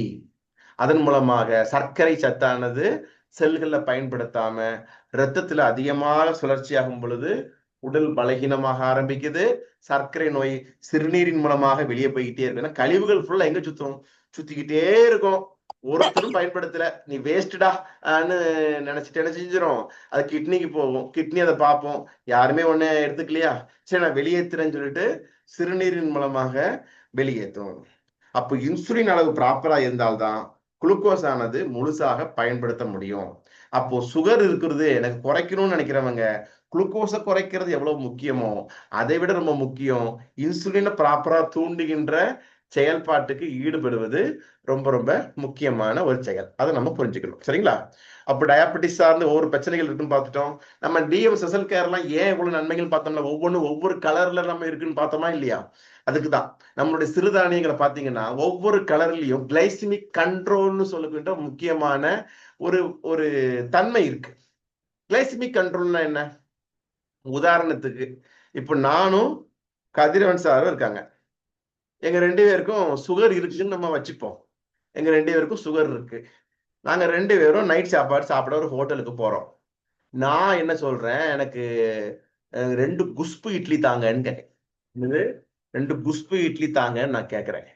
அதன் மூலமாக சர்க்கரை சத்தானது செல்கள்ல பயன்படுத்தாம ரத்தத்துல அதிகமாக சுழற்சியாகும் பொழுது உடல் பலகீனமாக ஆரம்பிக்குது. சர்க்கரை நோய் சிறுநீரின் மூலமாக வெளியே போய்கிட்டே இருக்கு. ஏன்னா கழிவுகள் ஃபுல்லா எங்க சுத்தும்? சுத்திக்கிட்டே இருக்கும். ஒருத்தரும் பயன்படுத்தல, நீ வேஸ்டா நினைச்சிட்டு என்ன செஞ்சிடும்? அது கிட்னிக்கு போகும். கிட்னி அதை பார்ப்போம், யாருமே ஒண்ணு எடுத்துக்கலையா, சரி நான் வெளியேற்றுறேன்னு சொல்லிட்டு சிறுநீரின் மூலமாக வெளியேற்றும். அப்போ இன்சுலின் அளவு ப்ராப்பரா இருந்தால்தான் குளுக்கோஸ் ஆனது முழுசாக பயன்படுத்த முடியும். அப்போ சுகர் இருக்கிறது எனக்கு குறைக்கணும்னு நினைக்கிறவங்க குளுக்கோஸை குறைக்கிறது எவ்வளவு முக்கியமோ அதை விட ரொம்ப முக்கியம் இன்சுலினை ப்ராப்பரா தூண்டுகின்ற செயல்பாட்டுக்கு ஈடுபடுவது ரொம்ப ரொம்ப முக்கியமான ஒரு செயல். அதை நம்ம புரிஞ்சுக்கணும். சரிங்களா? அப்ப டயாபெட்டிஸ் சார்ந்து ஒவ்வொரு பிரச்சனைகள் இருக்குன்னு பார்த்துட்டோம். நம்ம டிஎம் செசல் கேர் எல்லாம் ஏன் இவ்வளவு நன்மைகள் பார்த்தோம்னா ஒவ்வொன்றும் ஒவ்வொரு கலர்ல நம்ம இருக்குன்னு பார்த்தோமா இல்லையா? அதுக்குதான் நம்மளுடைய சிறுதானியங்களை பார்த்தீங்கன்னா ஒவ்வொரு கலர்லயும் கிளைசிமிக் கண்ட்ரோல்னு சொல்லுகின்ற முக்கியமான ஒரு ஒரு தன்மை இருக்கு. கிளைசிமிக் கண்ட்ரோல்னா என்ன? உதாரணத்துக்கு இப்ப நானும் கதிரவன் சாரும் இருக்காங்க. எங்க 2 பேருக்கும் சுகர் இருக்குன்னு நம்ம வச்சுப்போம். எங்க 2 பேருக்கும் சுகர் இருக்கு. நாங்க 2 பேரும் நைட் சாப்பாடு சாப்பிட ஒரு ஹோட்டலுக்கு போறோம். நான் என்ன சொல்றேன், எனக்கு 2 குஸ்பு இட்லி தாங்கன்னு கேட்கேன். 2 குஸ்பு இட்லி தாங்கன்னு நான் கேட்கிறேன்.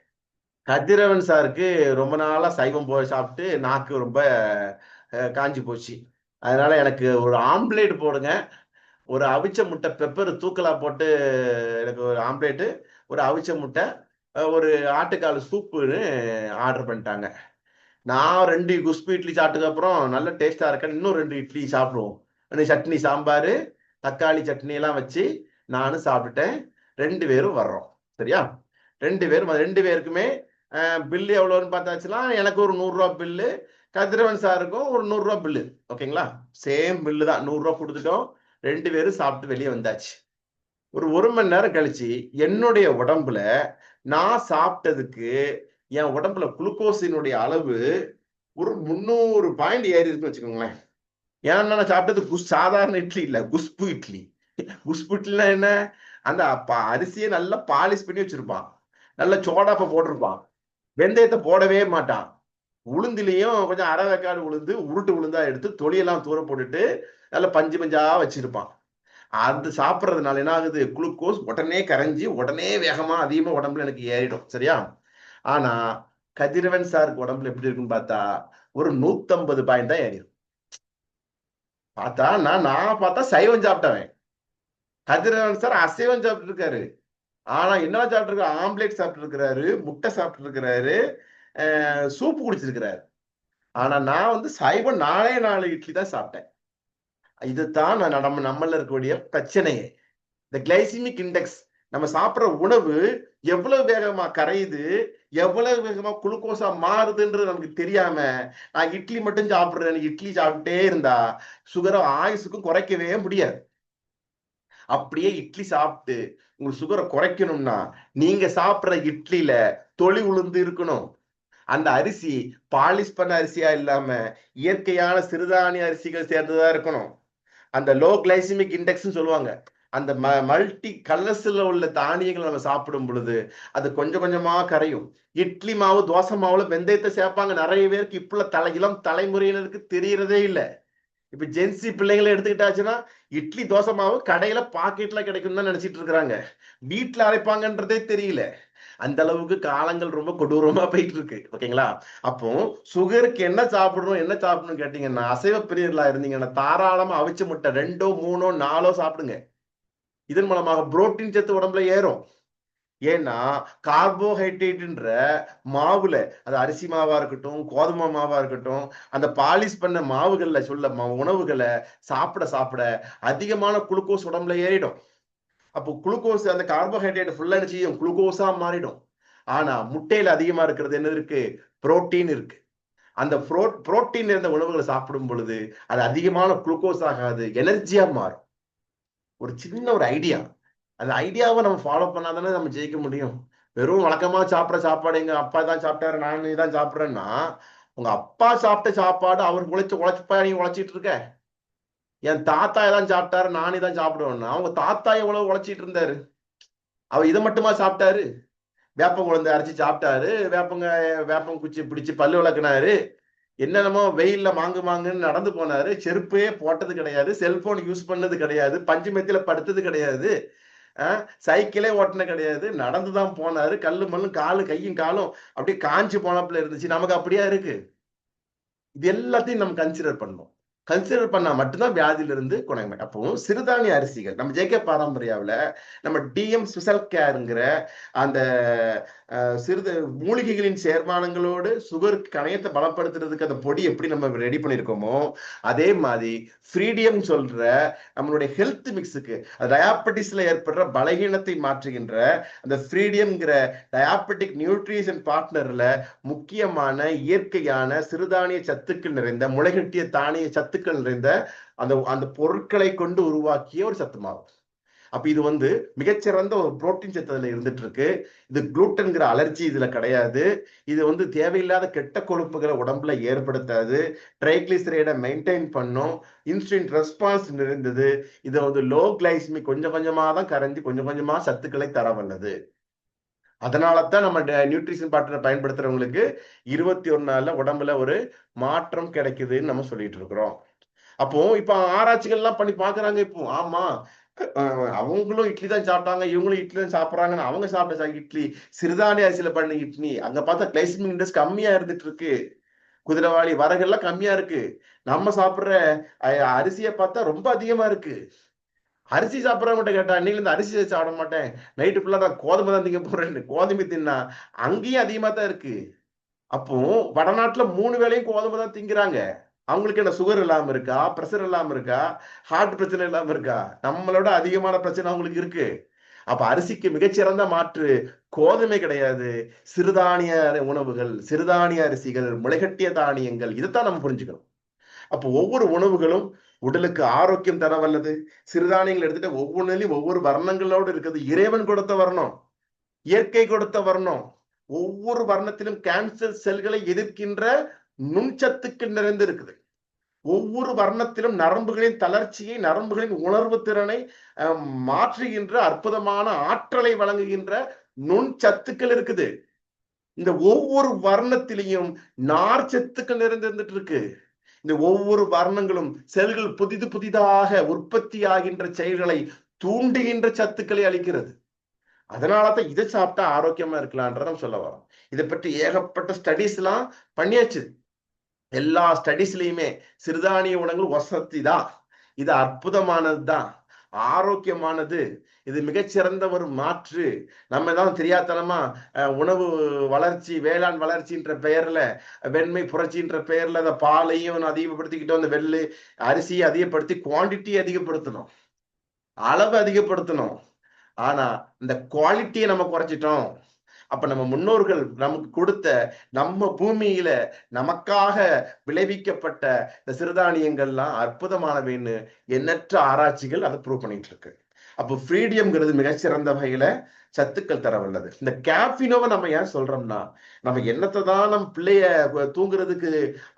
கதிரவன் சாருக்கு ரொம்ப நாளா சைவம் போய் சாப்பிட்டு நாக்கு ரொம்ப காஞ்சி போச்சு. அதனால எனக்கு ஒரு ஆம்லேட் போடுங்க, ஒரு அவிச்ச முட்டை பெப்பர் தூக்கலா போட்டு எனக்கு ஒரு ஆம்லேட்டு, ஒரு அவிச்ச முட்டை, ஒரு ஆட்டுக்கால் சூப்புன்னு ஆர்டர் பண்ணிட்டாங்க. நான் 2 குஸ்பு இட்லி சாப்பிட்டதுக்கு அப்புறம் நல்ல டேஸ்டா இருக்கேன், இன்னும் 2 இட்லி சாப்பிடுவோம். சட்னி சாம்பார் தக்காளி சட்னி எல்லாம் வச்சு நானும் சாப்பிட்டுட்டேன். 2 பேரும் வர்றோம். சரியா? 2 பேருக்குமே பில்லு எவ்வளோன்னு பார்த்தாச்சுன்னா எனக்கு ஒரு 100 ரூபா பில்லு, கதிரவன் சாருக்கும் ஒரு 100 ரூபா பில்லு. ஓகேங்களா? சேம் பில்லு தான், 100 ரூபா கொடுத்துட்டோம். 2 பேரும் சாப்பிட்டு வெளியே வந்தாச்சு. ஒரு 1 மணி நேரம் கழிச்சு என்னுடைய உடம்புல நான் சாப்பிட்டதுக்கு என் உடம்புல குளுக்கோஸினுடைய அளவு ஒரு 300 பாயிண்ட் ஏறி இருக்குன்னு வச்சுக்கோங்களேன். ஏன்னா நான் சாப்பிட்டது சாதாரண இட்லி இல்ல, குஸ்பு இட்லி. குஸ்பு இட்லினா என்ன? அந்த அரிசியை நல்லா பாலிஷ் பண்ணி வச்சிருப்பான், நல்ல சோடாப்ப போட்டிருப்பான், வெந்தயத்தை போடவே மாட்டான். உளுந்துலயும் கொஞ்சம் அரை வேக்காடு உளுந்து உருட்டு உளுந்தா எடுத்து தொலியெல்லாம் தூர போட்டுட்டு நல்ல பஞ்சு பஞ்சா வச்சிருப்பான். அது சாப்பிட்றதுனால என்ன ஆகுது? குளுக்கோஸ் உடனே கரைஞ்சி உடனே வேகமா அதிகமா உடம்புல எனக்கு ஏறிடும். சரியா? ஆனா கதிரவன் சாருக்கு உடம்புல எப்படி இருக்குன்னு பார்த்தா ஒரு 150 பாயிண்ட் தான் ஏறிடும். பார்த்தா நான் பார்த்தா சைவம் சாப்பிட்டவன், கதிரவன் சார் அசைவம் சாப்பிட்டு இருக்காரு. ஆனா என்ன சாப்பிட்டு இருக்காரு? ஆம்லேட் சாப்பிட்டு இருக்கிறாரு, முட்டை சாப்பிட்டு இருக்கிறாரு, சூப்பு குடிச்சிருக்கிறாரு. ஆனா நான் வந்து சைவம் 4 இட்லி தான் சாப்பிட்டேன். இதுதான் நம்மள இருக்கக்கூடிய பிரச்சனையே. இந்த கிளைசிமிக் இண்டெக்ஸ், நம்ம சாப்பிட்ற உணவு எவ்வளவு வேகமா கரையுது, எவ்வளவு வேகமா குளுக்கோஸா மாறுதுன்றது நமக்கு தெரியாம நான் இட்லி மட்டும் சாப்பிடுறேன், இட்லி சாப்பிட்டே இருந்தா சுகரை ஆயுசுக்கும் குறைக்கவே முடியாது. அப்படியே இட்லி சாப்பிட்டு உங்களுக்கு சுகரை குறைக்கணும்னா நீங்க சாப்பிடுற இட்லியில தொளி உளுந்து இருக்கணும். அந்த அரிசி பாலிஷ் பண்ண அரிசியா இல்லாம இயற்கையான சிறுதானிய அரிசிகள் சேர்ந்ததா இருக்கணும். அந்த லோ கிளைசிமிக் இண்டெக்ஸ் சொல்லுவாங்க. அந்த மல்டி கலர்ஸ்ல உள்ள தானியங்களை நம்ம சாப்பிடும் பொழுது அது கொஞ்சம் கொஞ்சமா கரையும். இட்லி மாவு தோசை மாவுல வெந்தயத்தை சேர்ப்பாங்க. நிறைய பேருக்கு இப்ப இளம் தலைமுறையினருக்கு தெரியறதே இல்லை. இப்ப ஜென்சி பிள்ளைங்களை எடுத்துக்கிட்டாச்சுன்னா இட்லி தோசை மாவு கடையில பாக்கெட்ல கிடைக்கும் தான் நினைச்சிட்டு இருக்கிறாங்க. வீட்டுல அரைப்பாங்கன்றதே தெரியல. அந்த அளவுக்கு காலங்கள் ரொம்ப கொடூரமா போயிட்டு இருக்கு. ஓகேங்களா? அப்போ சுகருக்கு என்ன சாப்பிடணும் கேட்டீங்கன்னா, அசைவ பிரியர்களா இருந்தீங்கன்னா தாராளமா அவிச்ச முட்டை 2, 3, 4 சாப்பிடுங்க. இதன் மூலமாக புரோட்டீன் சத்து உடம்புல ஏறும். ஏன்னா கார்போஹைட்ரேட்ன்ற மாவுல, அது அரிசி மாவா இருக்கட்டும், கோதுமை மாவா இருக்கட்டும், அந்த பாலிஷ் பண்ண மாவுகள்ல உணவுகளை சாப்பிட சாப்பிட அதிகமான குளுக்கோஸ் உடம்புல ஏறிடும். அப்போ குளுக்கோஸ் அந்த கார்போஹைட்ரேட் ஃபுல்லா செய்யும், குளுக்கோஸா மாறிடும். ஆனா முட்டையில அதிகமா இருக்கிறது என்ன இருக்கு? புரோட்டீன் இருக்கு. அந்த புரோட்டீன் இருந்த உணவுகளை சாப்பிடும் பொழுது அது அதிகமான குளுக்கோஸ் ஆகாது, எனர்ஜியா மாறும். ஒரு சின்ன ஒரு ஐடியா, அந்த ஐடியாவை நம்ம ஃபாலோ பண்ணாதானே நம்ம ஜெயிக்க முடியும். வெறும் வழக்கமா சாப்பிட்ற சாப்பாடு எங்க அப்பா தான் சாப்பிட்டாரு, நான் தான் சாப்பிட்றேன்னா, உங்க அப்பா சாப்பிட்ட சாப்பாடு அவர் உழைச்சப்பா நீ உழைச்சிட்டு இருக்க. என் தாத்தா தான் சாப்பிட்டாரு, நானே தான் சாப்பிடுவேன்னா, அவங்க தாத்தா எவ்வளவு உழைச்சிட்டு இருந்தாரு. அவர் இதை மட்டுமா சாப்பிட்டாரு? வேப்பம் குழந்தை அரைச்சி சாப்பிட்டாரு, வேப்பம் குச்சி பிடிச்சு பல்லு விளக்குனாரு, என்னென்னமோ வெயில்ல மாங்குன்னு நடந்து போனாரு, செருப்பே போட்டது கிடையாது, செல்போன் யூஸ் பண்ணது கிடையாது, பஞ்சு மெத்தில படுத்தது கிடையாது, சைக்கிளே ஓட்டின கிடையாது, நடந்துதான் போனாரு. கல்லு மண்ணும் கையும் காலும் அப்படியே காஞ்சி போனப்புல இருந்துச்சு. நமக்கு அப்படியா இருக்கு? இது எல்லாத்தையும் நம்ம கன்சிடர் பண்ணணும். கன்சிடர் பண்ணா மட்டும்தான் வியாதியிலிருந்து குணமே. அப்போ சிறுதானிய அரிசிகள் நம்ம ஜேகே பாரம்பரியாவில் நம்ம டிஎம் ஸ்பெஷல் கேருங்கிற அந்த சிறுத மூலிகைகளின் சேர்மானங்களோடு சுகருக்கு கணையத்தை பலப்படுத்துறதுக்கு அந்த பொடி எப்படி நம்ம ரெடி பண்ணியிருக்கோமோ, அதே மாதிரி ஃப்ரீடியம் சொல்ற நம்மளுடைய ஹெல்த் மிக்ஸுக்கு டயாபெட்டிஸ்ல ஏற்படுற பலகீனத்தை மாற்றுகின்ற அந்த ஃப்ரீடியம்ங்கிற டயாபெட்டிக் நியூட்ரிஷன் பார்ட்னர்ல முக்கியமான இயற்கையான சிறுதானிய சத்துக்கள் நிறைந்த முளைகட்டிய தானிய சத்துக்கள் நிறைந்த அந்த அந்த பொருட்களை கொண்டு உருவாக்கிய ஒரு சத்து மாவு. அப்ப இது மிகச்சிறந்த ஒரு புரோட்டீன் சத்து அதுல இருந்துட்டு இருக்கு. இது குளூட்டன்கிற அலர்ஜி இதுல கிடையாது. இது தேவையில்லாத கெட்ட கொழுப்புகளை உடம்புல ஏற்படுத்தாது. ட்ரைக்ளிசரைடை மெயின்டைன் பண்ணும். இன்சுலின் ரெஸ்பான்ஸ் நிறைந்தது. இது லோ கிளைசிமிக் கொஞ்சம் கொஞ்சமா தான் கரைஞ்சி கொஞ்சம் கொஞ்சமா சத்துக்களை தர வல்லது. அதனாலதான் நம்ம நியூட்ரிஷன் பார்ட்னர் பயன்படுத்துறவங்களுக்கு 21 நாள்ல உடம்புல ஒரு மாற்றம் கிடைக்குதுன்னு நம்ம சொல்லிட்டு இருக்கிறோம். அப்போ இப்ப ஆராய்ச்சிகள் எல்லாம் பண்ணி பாக்குறாங்க. இப்போ ஆமா, அவங்களும் இட்லி தான் சாப்பிட்டாங்க, இவங்களும் இட்லி தான் சாப்பிடுறாங்கன்னு அவங்க சாப்பிட்ட இட்லி சிறுதானிய அரிசியில பண்ண இட்லி, அங்க பார்த்தா கிளைசிமிக் இண்டெக்ஸ் கம்மியா இருந்துட்டு இருக்கு. குதிரைவாளி வரகெல்லாம் கம்மியா இருக்கு. நம்ம சாப்பிடுற அரிசியை பார்த்தா ரொம்ப அதிகமா இருக்கு. அரிசி சாப்பிட்றவங்கிட்ட கேட்டா, இன்னைக்கு இந்த அரிசி சாப்பிட மாட்டேன், நைட்டு ஃபுல்லா தான் கோதுமை தான் திங்க போறேன், கோதுமை தின்னா அங்கேயும் அதிகமா தான் இருக்கு. அப்போ வடநாட்டுல 3 வேளையும் கோதுமை தான் திங்கிறாங்க. அவங்களுக்கு என்ன சுகர் இல்லாம இருக்கா, பிரஷர் இல்லாம இருக்கா, ஹார்ட் பிரச்சனை இல்லாம இருக்கா? நம்மளோட அதிகமான பிரச்சனை அவங்களுக்கு இருக்கு. அப்ப அரிசிக்கு மிகச்சிறந்த மாற்று கோதுமை கிடையாது, சிறுதானிய உணவுகள், சிறுதானிய அரிசிகள், முளைகட்டிய தானியங்கள். இதைத்தான் நம்ம புரிஞ்சுக்கணும். அப்போ ஒவ்வொரு உணவுகளும் உடலுக்கு ஆரோக்கியம் தர வல்லது. சிறுதானியங்கள் எடுத்துட்டு ஒவ்வொன்றிலையும் ஒவ்வொரு வர்ணங்களோடு இருக்குது. இறைவன் கொடுத்த வர்ணம், இயற்கை கொடுத்த வர்ணம். ஒவ்வொரு வர்ணத்திலும் கேன்சர் செல்களை எதிர்க்கின்ற நுண்சத்துக்கள் நிறைந்து இருக்குது. ஒவ்வொரு வர்ணத்திலும் நரம்புகளின் தளர்ச்சியை, நரம்புகளின் உணர்வு திறனை மாற்றுகின்ற அற்புதமான ஆற்றலை வழங்குகின்ற நுண்சத்துக்கள் இருக்குது. இந்த ஒவ்வொரு வர்ணத்திலையும் நார் சத்துக்கள் நிறைந்திருந்துட்டு இருக்கு. இந்த ஒவ்வொரு வர்ணங்களும் செல்கள் புதிதாக உற்பத்தி ஆகின்ற செயல்களை தூண்டுகின்ற சத்துக்களை அளிக்கிறது. அதனாலதான் இதை சாப்பிட்டா ஆரோக்கியமா இருக்கலாம்ன்ற நம்ம சொல்ல வரோம். இதை பற்றி ஏகப்பட்ட ஸ்டடிஸ் எல்லாம் பண்ணியாச்சு. எல்லா ஸ்டடிஸ்லயுமே சிறுதானிய உணவுகள் வசதி தான், இது அற்புதமானதுதான், ஆரோக்கியமானது, இது மிகச்சிறந்த ஒரு மாற்று. நம்ம தான் தெரியாதனமா உணவு வளர்ச்சி, வேளாண் வளர்ச்சின்ற பெயர்ல, வெண்மை புரட்சின்ற பெயர்ல அந்த பாலையும் அதிகப்படுத்திக்கிட்டோம், அந்த வெள்ளை அரிசியை அதிகப்படுத்தி குவான்டிட்டி அதிகப்படுத்தணும், அளவு அதிகப்படுத்தணும். ஆனா இந்த குவாலிட்டியை நம்ம குறைச்சிட்டோம். அப்ப நம்ம முன்னோர்கள் நமக்கு கொடுத்த, நம்ம பூமியில நமக்காக விளைவிக்கப்பட்ட இந்த சிறுதானியங்கள்லாம் அற்புதமானவைன்னு எண்ணற்ற ஆராய்ச்சிகள் அதை ப்ரூவ் பண்ணிட்டு இருக்கு. அப்போ ஃப்ரீடியம்ங்கிறது மிகச்சிறந்த வகையில சத்துக்கள் தர வல்லது. இந்த கேஃபினோவை நம்ம ஏன் சொல்றோம்னா, நம்ம என்னத்தை தான் நம்ம பிள்ளைய தூங்குறதுக்கு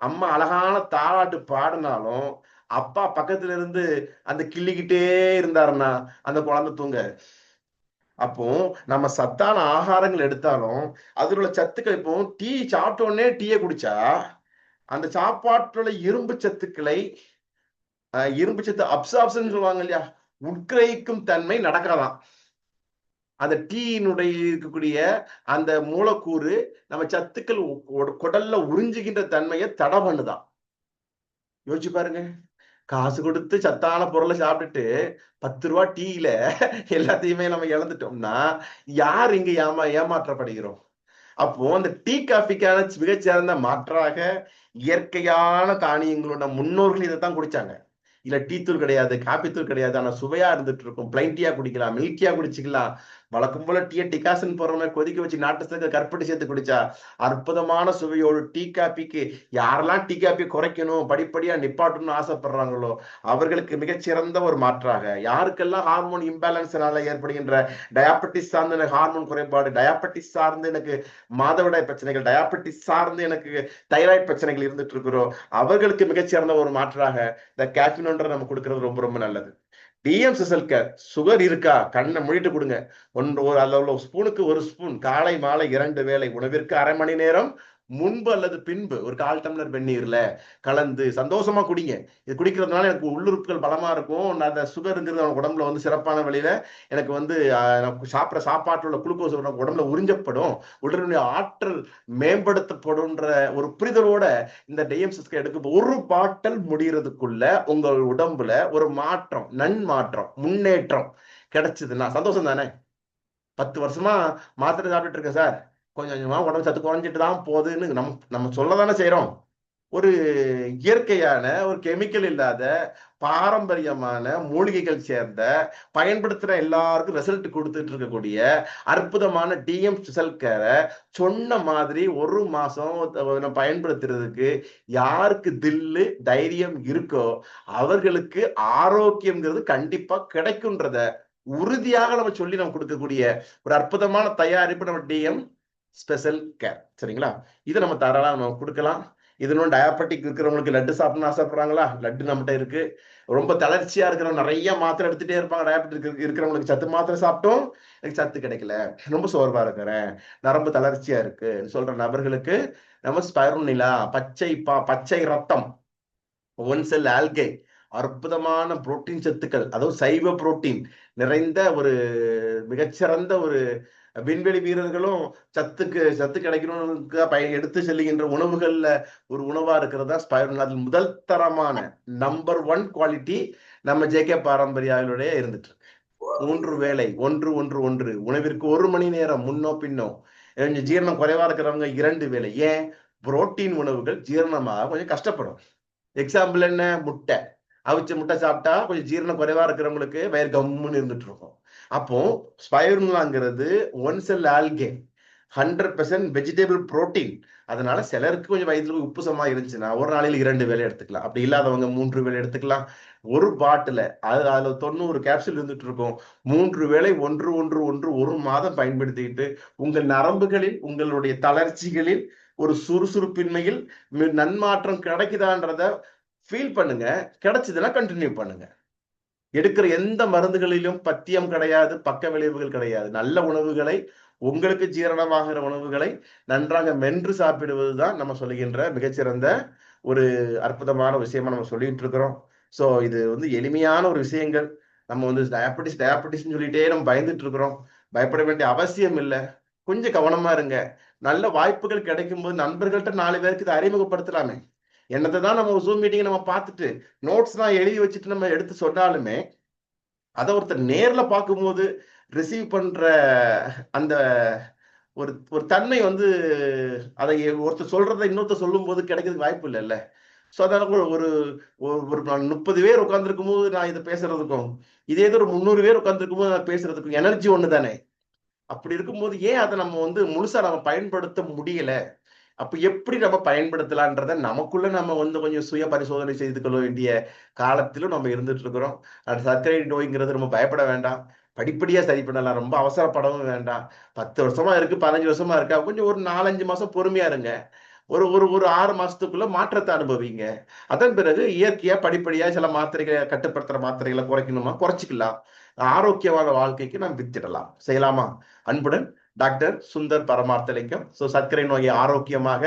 அம்மா அழகான தாலாட்டு பாடினாலும் அப்பா பக்கத்துல இருந்து அந்த கிள்ளிக்கிட்டே இருந்தாருன்னா அந்த குழந்தை தூங்க. அப்போ நம்ம சத்தான ஆகாரங்கள் எடுத்தாலும் அதில் உள்ள சத்துக்கள், இப்போ டீ சாப்பிட்ட உடனே டீயை குடிச்சா அந்த சாப்பாட்டுல இரும்பு சத்துக்களை, இரும்பு சத்து அப்சார்ப்ஷன் சொல்லுவாங்க இல்லையா, உட்கிரகிக்கும் தன்மை நடக்காதான். அந்த டீயினுடைய இருக்கக்கூடிய அந்த மூலக்கூறு நம்ம சத்துக்கள் குடல்ல உறிஞ்சுகின்ற தன்மையை தடை பண்ணுதான். யோசிச்சு பாருங்க, காசு கொடுத்து சத்தான பொருளை சாப்பிட்டுட்டு 10 ரூபா டீயில எல்லாத்தையுமே நம்ம இழந்துட்டோம்னா யார் இங்க ஏமாற்றப்படுகிறோம்? அப்போ அந்த டீ காஃபிக்கான மிகச்சிறந்த மாற்றாக இயற்கையான தானியங்களோட முன்னோர்கள் இதைத்தான் குடிச்சாங்க. இல்ல டீ தூள் கிடையாது, காப்பி தூள் கிடையாது, ஆனா சுவையா இருந்துட்டு இருக்கும். பிளைன் டீயா குடிக்கலாம், மில்கியா குடிச்சுக்கலாம், வழக்கம் போல டீயை டிகாசன் போற மாதிரி கொதிக்க வச்சு நாட்டு சர்க்கரை கருப்பட்டி சேர்த்து குடிச்சா அற்புதமான சுவையோடு டீ காப்பிக்கு யாரெல்லாம் டீ காப்பி குறைக்கணும் படிப்படியா நிப்பாட்டணும்னு ஆசைப்படுறாங்களோ அவர்களுக்கு மிகச்சிறந்த ஒரு மாற்றாக, யாருக்கெல்லாம் ஹார்மோன் இம்பேலன்ஸ்னால ஏற்படுகின்ற டயாபெட்டிஸ் சார்ந்த எனக்கு ஹார்மோன் குறைபாடு, டயாபெட்டிஸ் சார்ந்து எனக்கு மாதவிடாய் பிரச்சனைகள், டயாபெட்டிஸ் சார்ந்து எனக்கு தைராய்டு பிரச்சனைகள் இருந்துட்டு இருக்கிறோம், அவர்களுக்கு மிகச்சிறந்த ஒரு மாற்றாக இந்த கேஃபினோன்ற நம்ம கொடுக்கறது ரொம்ப ரொம்ப நல்லது. டிஎம் சிசல் கேர், சுகர் இருக்கா கண்ணை மூடிட்டு கொடுங்க. ஒரு அளவு ஸ்பூனுக்கு ஒரு ஸ்பூன், காலை மாலை 2 வேளை உணவிற்கு அரை மணி நேரம் முன்பு அல்லது பின்பு ஒரு 1/4 டம்ளர் வெந்நீர்ல கலந்து சந்தோஷமா குடிங்க. இது குடிக்கிறதுனால எனக்கு உள்ளுறுப்புகள் பலமா இருக்கும். அந்த சுகருங்கிறது அவன் உடம்புல வந்து சிறப்பான வழியில எனக்கு வந்து சாப்பிட்ற சாப்பாட்டில் உள்ள குளுக்கோஸ் உடம்புல உறிஞ்சப்படும், உடலுடைய ஆற்றல் மேம்படுத்தப்படும்ன்ற ஒரு புரிதலோட இந்த டிஎம்சிஸ்க்கு எடுக்க ஒரு பாட்டல் முடியறதுக்குள்ள உங்கள் உடம்புல ஒரு மாற்றம், நன்மாற்றம், முன்னேற்றம் கிடைச்சதுன்னா சந்தோஷம் தானே? 10 வருஷமா மாத்திரை சாப்பிட்டுட்டு இருக்கேன் சார், கொஞ்சம் கொஞ்சமா உடம்பு சத்து குறைஞ்சிட்டு தான் போகுதுன்னு நம்ம சொல்லதானே செய்யறோம். ஒரு இயற்கையான, ஒரு கெமிக்கல் இல்லாத, பாரம்பரியமான மூலிகைகள் சேர்ந்த, பயன்படுத்துற எல்லாருக்கும் ரிசல்ட் கொடுத்துட்டு இருக்கக்கூடிய அற்புதமான டிஎம் சிசல் கேரை சொன்ன மாதிரி 1 மாசம் பயன்படுத்துறதுக்கு யாருக்கு தில்லு தைரியம் இருக்கோ அவர்களுக்கு ஆரோக்கியம்ங்கிறது கண்டிப்பா கிடைக்கும்ன்றத உறுதியாக நம்ம சொல்லி நம்ம கொடுக்கக்கூடிய ஒரு அற்புதமான தயாரிப்பு நம்ம டிஎம் ஸ்பெஷல் கேர். சரிங்களா? இதை நம்ம தாராளம் நம்ம கொடுக்கலாம். இதனும் டயாபெட்டிக் இருக்கிறவங்களுக்கு லட்டு சாப்பிடணும்னு ஆசைப்படுறாங்களா? லட்டு நம்மகிட்ட இருக்கு. ரொம்ப தளர்ச்சியா இருக்கிறவங்க நிறைய மாத்திரை எடுத்துட்டே இருப்பாங்க. டயாபெட்டிக் இருக்கிறவங்களுக்கு சத்து மாத்திரை சாப்பிட்டோம் எனக்கு சத்து கிடைக்கல, ரொம்ப சோர்வா இருக்கிறேன், நரம்பு தளர்ச்சியா இருக்கு சொல்ற நபர்களுக்கு நம்ம ஸ்பைருனிலா, பச்சை ரத்தம், ஒன் செல் ஆல்கே, அற்புதமான புரோட்டீன் சத்துக்கள், அதாவது சைவ புரோட்டீன் நிறைந்த ஒரு மிகச்சிறந்த ஒரு விண்வெளி வீரர்களும் சத்து கிடைக்கணும்னு எடுத்து செல்லுகின்ற உணவுகள்ல ஒரு உணவா இருக்கிறதா ஸ்பைருலினா. அதில் முதல் தரமான நம்பர் 1 குவாலிட்டி நம்ம ஜேகே பாரம்பரியாவிலுடைய இருந்துட்டு இருக்கு. 3 வேளை, ஒன்று உணவிற்கு 1 மணி நேரம் முன்னோ பின்னோ, கொஞ்சம் ஜீரணம் குறைவா இருக்கிறவங்க 2 வேளை. ஏன்? புரோட்டீன் உணவுகள் ஜீரணமாக கொஞ்சம் கஷ்டப்படும். எக்ஸாம்பிள் என்ன? முட்டை, அவிச்ச முட்டை சாப்பிட்டா கொஞ்சம் ஜீரணம் குறைவா இருக்கிறவங்களுக்கு வயிறு கம்முன்னு இருந்துட்டு இருக்கும். அப்போ ஸ்பைருலாங்கிறது one cell algae, 100% vegetable protein. அதனால சிலருக்கு கொஞ்சம் வயிற்றுல உப்பு சமா இருந்துச்சுன்னா ஒரு நாளையில 2 வேளை எடுத்துக்கலாம். அப்படி இல்லாதவங்க 3 வேளை எடுத்துக்கலாம். ஒரு பாட்டில அதுல 90 கேப்சூல் இருந்துட்டு இருக்கும். 3 வேளை ஒரு மாதம் பயன்படுத்திக்கிட்டு உங்கள் நரம்புகளில், உங்களுடைய தளர்ச்சிகளில், ஒரு சுறுசுறுப்பின்மையில் நன்மாற்றம் கிடைக்குதான்றத ஃபீல் பண்ணுங்க. கிடைச்சதுன்னா கண்டினியூ பண்ணுங்க. எடுக்கிற எந்த மருந்துகளிலும் பத்தியம் கிடையாது, பக்க விளைவுகள் கிடையாது. நல்ல உணவுகளை, உங்களுக்கு ஜீரணமாகிற உணவுகளை நன்றாக மென்று சாப்பிடுவதுதான் நம்ம சொல்லுகின்ற மிகச்சிறந்த ஒரு அற்புதமான விஷயமா நம்ம சொல்லிட்டு இருக்கிறோம். சோ இது வந்து எளிமையான ஒரு விஷயங்கள். நம்ம வந்து டயாபெட்டிஸ் சொல்லிட்டே நம்ம பயந்துட்டு இருக்கிறோம். பயப்பட வேண்டிய அவசியம் இல்லை. கொஞ்சம் கவனமா இருங்க. நல்ல வாய்ப்புகள் கிடைக்கும் போது நண்பர்கள்ட்ட 4 பேருக்கு இதை அறிமுகப்படுத்தலாமே. என்னத்தை தான் நம்ம ஜூம் மீட்டிங் நம்ம பார்த்துட்டு நோட்ஸ் தான் எழுதி வச்சுட்டு நம்ம எடுத்து சொன்னாலுமே அதை ஒருத்தர் நேர்ல பார்க்கும்போது ரிசீவ் பண்ற அந்த ஒரு ஒரு தன்மை வந்து அதை ஒருத்தர் சொல்றதை இன்னொருத்தர் சொல்லும் போது கிடைக்கிறதுக்கு வாய்ப்பு இல்லைல்ல. ஸோ அதனால ஒரு ஒரு 30 பேர் உட்காந்துருக்கும் போது நான் இதை பேசுறதுக்கும், இதே ஒரு 300 பேர் உட்காந்துருக்கும் போது நான் பேசுறதுக்கும் எனர்ஜி ஒன்று தானே. அப்படி இருக்கும்போது ஏன் அதை நம்ம வந்து முழுசா நம்ம பயன்படுத்த முடியல? அப்ப எப்படி நம்ம பயன்படுத்தலான்றத நமக்குள்ள நம்ம வந்து கொஞ்சம் சுய பரிசோதனை செய்து கொள்ள வேண்டிய காலத்திலும் நம்ம இருந்துட்டு இருக்கிறோம். சர்க்கரை நோய்ங்கிறது நம்ம பயப்பட வேண்டாம். படிப்படியா சரி பண்ணலாம். ரொம்ப அவசரப்படவும் வேண்டாம். 10 வருஷமா இருக்கு, 15 வருஷமா இருக்கா, கொஞ்சம் ஒரு 4-5 மாசம் பொறுமையா இருங்க. ஒரு ஒரு ஒரு 6 மாசத்துக்குள்ள மாற்றத்தை அனுபவிங்க. அதன் பிறகு இயற்கையா படிப்படியா சில மாத்திரைகளை, கட்டுப்படுத்துற மாத்திரைகளை குறைக்கணுமா குறைச்சிக்கலாம். ஆரோக்கியமான வாழ்க்கைக்கு நாம் வித்திடலாம். செய்யலாமா? அன்புடன் டாக்டர் சுந்தர் பரமார்த்தலிங்கம். சர்க்கரை நோயை ஆரோக்கியமாக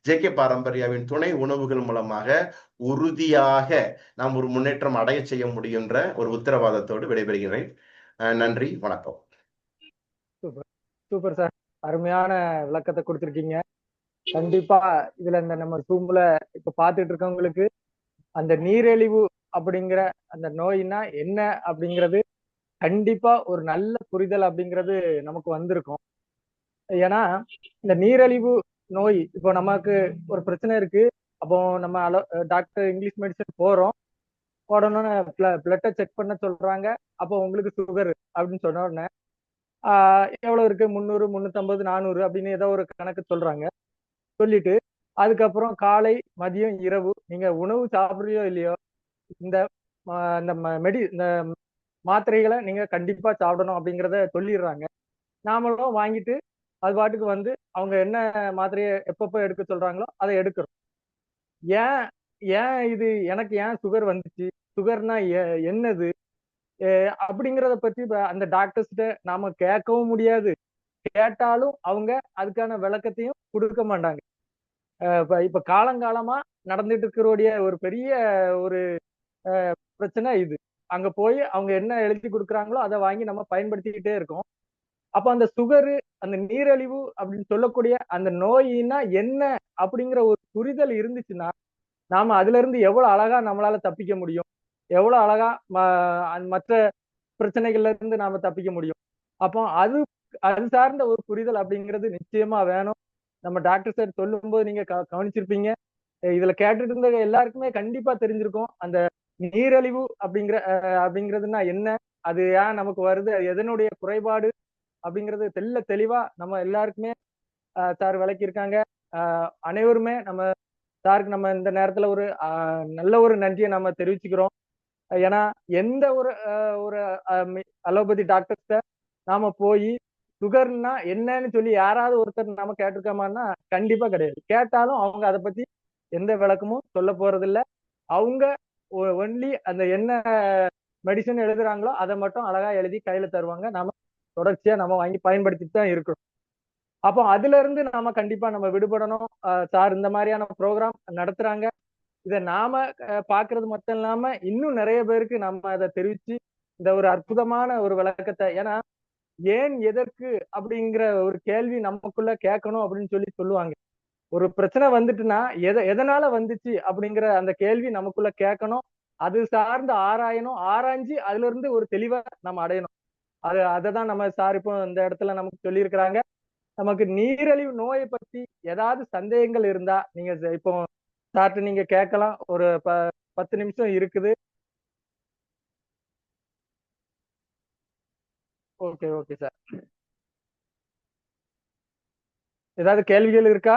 ஜேகே பாரம்பரியாவின் துணை உணவுகள் மூலமாக உறுதியாக நாம் ஒரு முன்னேற்றம் அடைய செய்ய முடியுன்ற ஒரு உத்தரவாதத்தோடு விடைபெறுகிறேன். நன்றி, வணக்கம். சூப்பர் சார், அருமையான விளக்கத்தை கொடுத்திருக்கீங்க. கண்டிப்பா இதுல இந்த நம்ம ஜூம்ல இப்ப பாத்துட்டு இருக்கவங்களுக்கு அந்த நீரிழிவு அப்படிங்கிற அந்த நோயினா என்ன அப்படிங்கிறது கண்டிப்பா ஒரு நல்ல புரிதல் அப்படிங்கிறது நமக்கு வந்திருக்கும். ஏன்னா இந்த நீரிழிவு நோய் இப்போ நமக்கு ஒரு பிரச்சனை இருக்கு, அப்போ நம்ம டாக்டர் இங்கிலீஷ் மெடிசன் போறோம், உடனே பிளட்டை செக் பண்ண சொல்றாங்க, அப்போ உங்களுக்கு சுகர் அப்படின்னு சொன்ன உடனே எவ்வளவு இருக்கு, 300, 350, 400 அப்படின்னு ஏதோ ஒரு கணக்கு சொல்றாங்க. சொல்லிட்டு அதுக்கப்புறம் காலை, மதியம், இரவு நீங்க உணவு சாப்பிடுறியோ இல்லையோ, இந்த இந்த இந்த மாத்திரைகளை நீங்க கண்டிப்பா சாப்பிடணும் அப்படிங்கிறத சொல்லிடுறாங்க. நாமளும் வாங்கிட்டு அது பாட்டுக்கு வந்து அவங்க என்ன மாத்திரையை எப்பப்ப எடுக்க சொல்றாங்களோ அதை எடுக்கிறோம். ஏன் ஏன் இது எனக்கு ஏன் சுகர் வந்துச்சு, சுகர்னா என்னது, அப்படிங்கிறத பத்தி அந்த டாக்டர்ஸ்கிட்ட நாம கேட்கவும் முடியாது. கேட்டாலும் அவங்க அதுக்கான விளக்கத்தையும் கொடுக்க மாட்டாங்க. இப்ப காலங்காலமா நடந்துட்டு இருக்கிறோடைய ஒரு பெரிய ஒரு பிரச்சனை இது. அங்க போய் அவங்க என்ன எழுதி கொடுக்குறாங்களோ அதை வாங்கி நம்ம பயன்படுத்திக்கிட்டே இருக்கோம். அப்ப அந்த சுகரு, அந்த நீரிழிவு அப்படின்னு சொல்லக்கூடிய அந்த நோயினா என்ன அப்படிங்கிற ஒரு புரிதல் இருந்துச்சுன்னா, நாம அதுல இருந்து எவ்வளவு அழகா நம்மளால தப்பிக்க முடியும், எவ்வளவு அழகா மற்ற பிரச்சனைகள்ல இருந்து நாம தப்பிக்க முடியும். அப்போ அது அது சார்ந்த ஒரு புரிதல் அப்படிங்கிறது நிச்சயமா வேணும். நம்ம டாக்டர் சார் சொல்லும்போது நீங்க கவனிச்சிருப்பீங்க. இதுல கேட்டுட்டு இருந்த எல்லாருக்குமே கண்டிப்பா தெரிஞ்சிருக்கும். அந்த நீரிழிவு அப்படிங்கிறதுனா என்ன, அது ஏன் நமக்கு வருது, அது எதனுடைய குறைபாடு அப்படிங்கிறது தெளிவா நம்ம எல்லாருக்குமே சார் விளக்கியிருக்காங்க. அனைவருமே நம்ம சாருக்கு நம்ம இந்த நேரத்துல ஒரு நல்ல ஒரு நன்றியை நம்ம தெரிவிச்சுக்கிறோம். ஏன்னா எந்த ஒரு ஒரு அலோபதி டாக்டர்ஸ்ட நாம போய் சுகர்னா என்னன்னு சொல்லி யாராவது ஒருத்தர் நாம கேட்டிருக்கோமான்னா கண்டிப்பா கிடையாது. கேட்டாலும் அவங்க அதை பத்தி எந்த விளக்கமும் சொல்ல போறது இல்ல. அவங்க ஒன்லி அந்த என்ன மெடிசன் எழுதுறாங்களோ அதை மட்டும் அழகா எழுதி கையில தருவாங்க. நாம தொடர்ச்சியா நம்ம வாங்கி பயன்படுத்திட்டு தான் இருக்கணும். அப்போ அதுல இருந்து நாம கண்டிப்பா நம்ம விடுபடணும். சார் இந்த மாதிரியான ப்ரோக்ராம் நடத்துறாங்க. இதை நாம பாக்குறது மட்டும் இல்லாம இன்னும் நிறைய பேருக்கு நம்ம அதை தெரிவிச்சு இந்த ஒரு அற்புதமான ஒரு விளக்கத்தை, ஏன்னா ஏன் எதற்கு அப்படிங்கிற ஒரு கேள்வி நமக்குள்ள கேட்கணும் அப்படின்னு சொல்லி சொல்லுவாங்க. ஒரு பிரச்சனை வந்துட்டுன்னா எதனால வந்துச்சு அப்படிங்கிற அந்த கேள்வி நமக்குள்ள கேட்கணும். அது சார்ந்து ஆராயணும். ஆராய்ஞ்சு அதுல இருந்து ஒரு தெளிவை நம்ம அடையணும். அததான் நம்ம சார் இப்போ இந்த இடத்துல நமக்கு சொல்லியிருக்கிறாங்க. நமக்கு நீரிழிவு நோயை பத்தி ஏதாவது சந்தேகங்கள் இருந்தா நீங்க இப்போ சார்ட்ட நீங்க கேட்கலாம். ஒரு 10 நிமிஷம் இருக்குது. Okay, okay sir. ஏதாவது கேள்விகள் இருக்கா?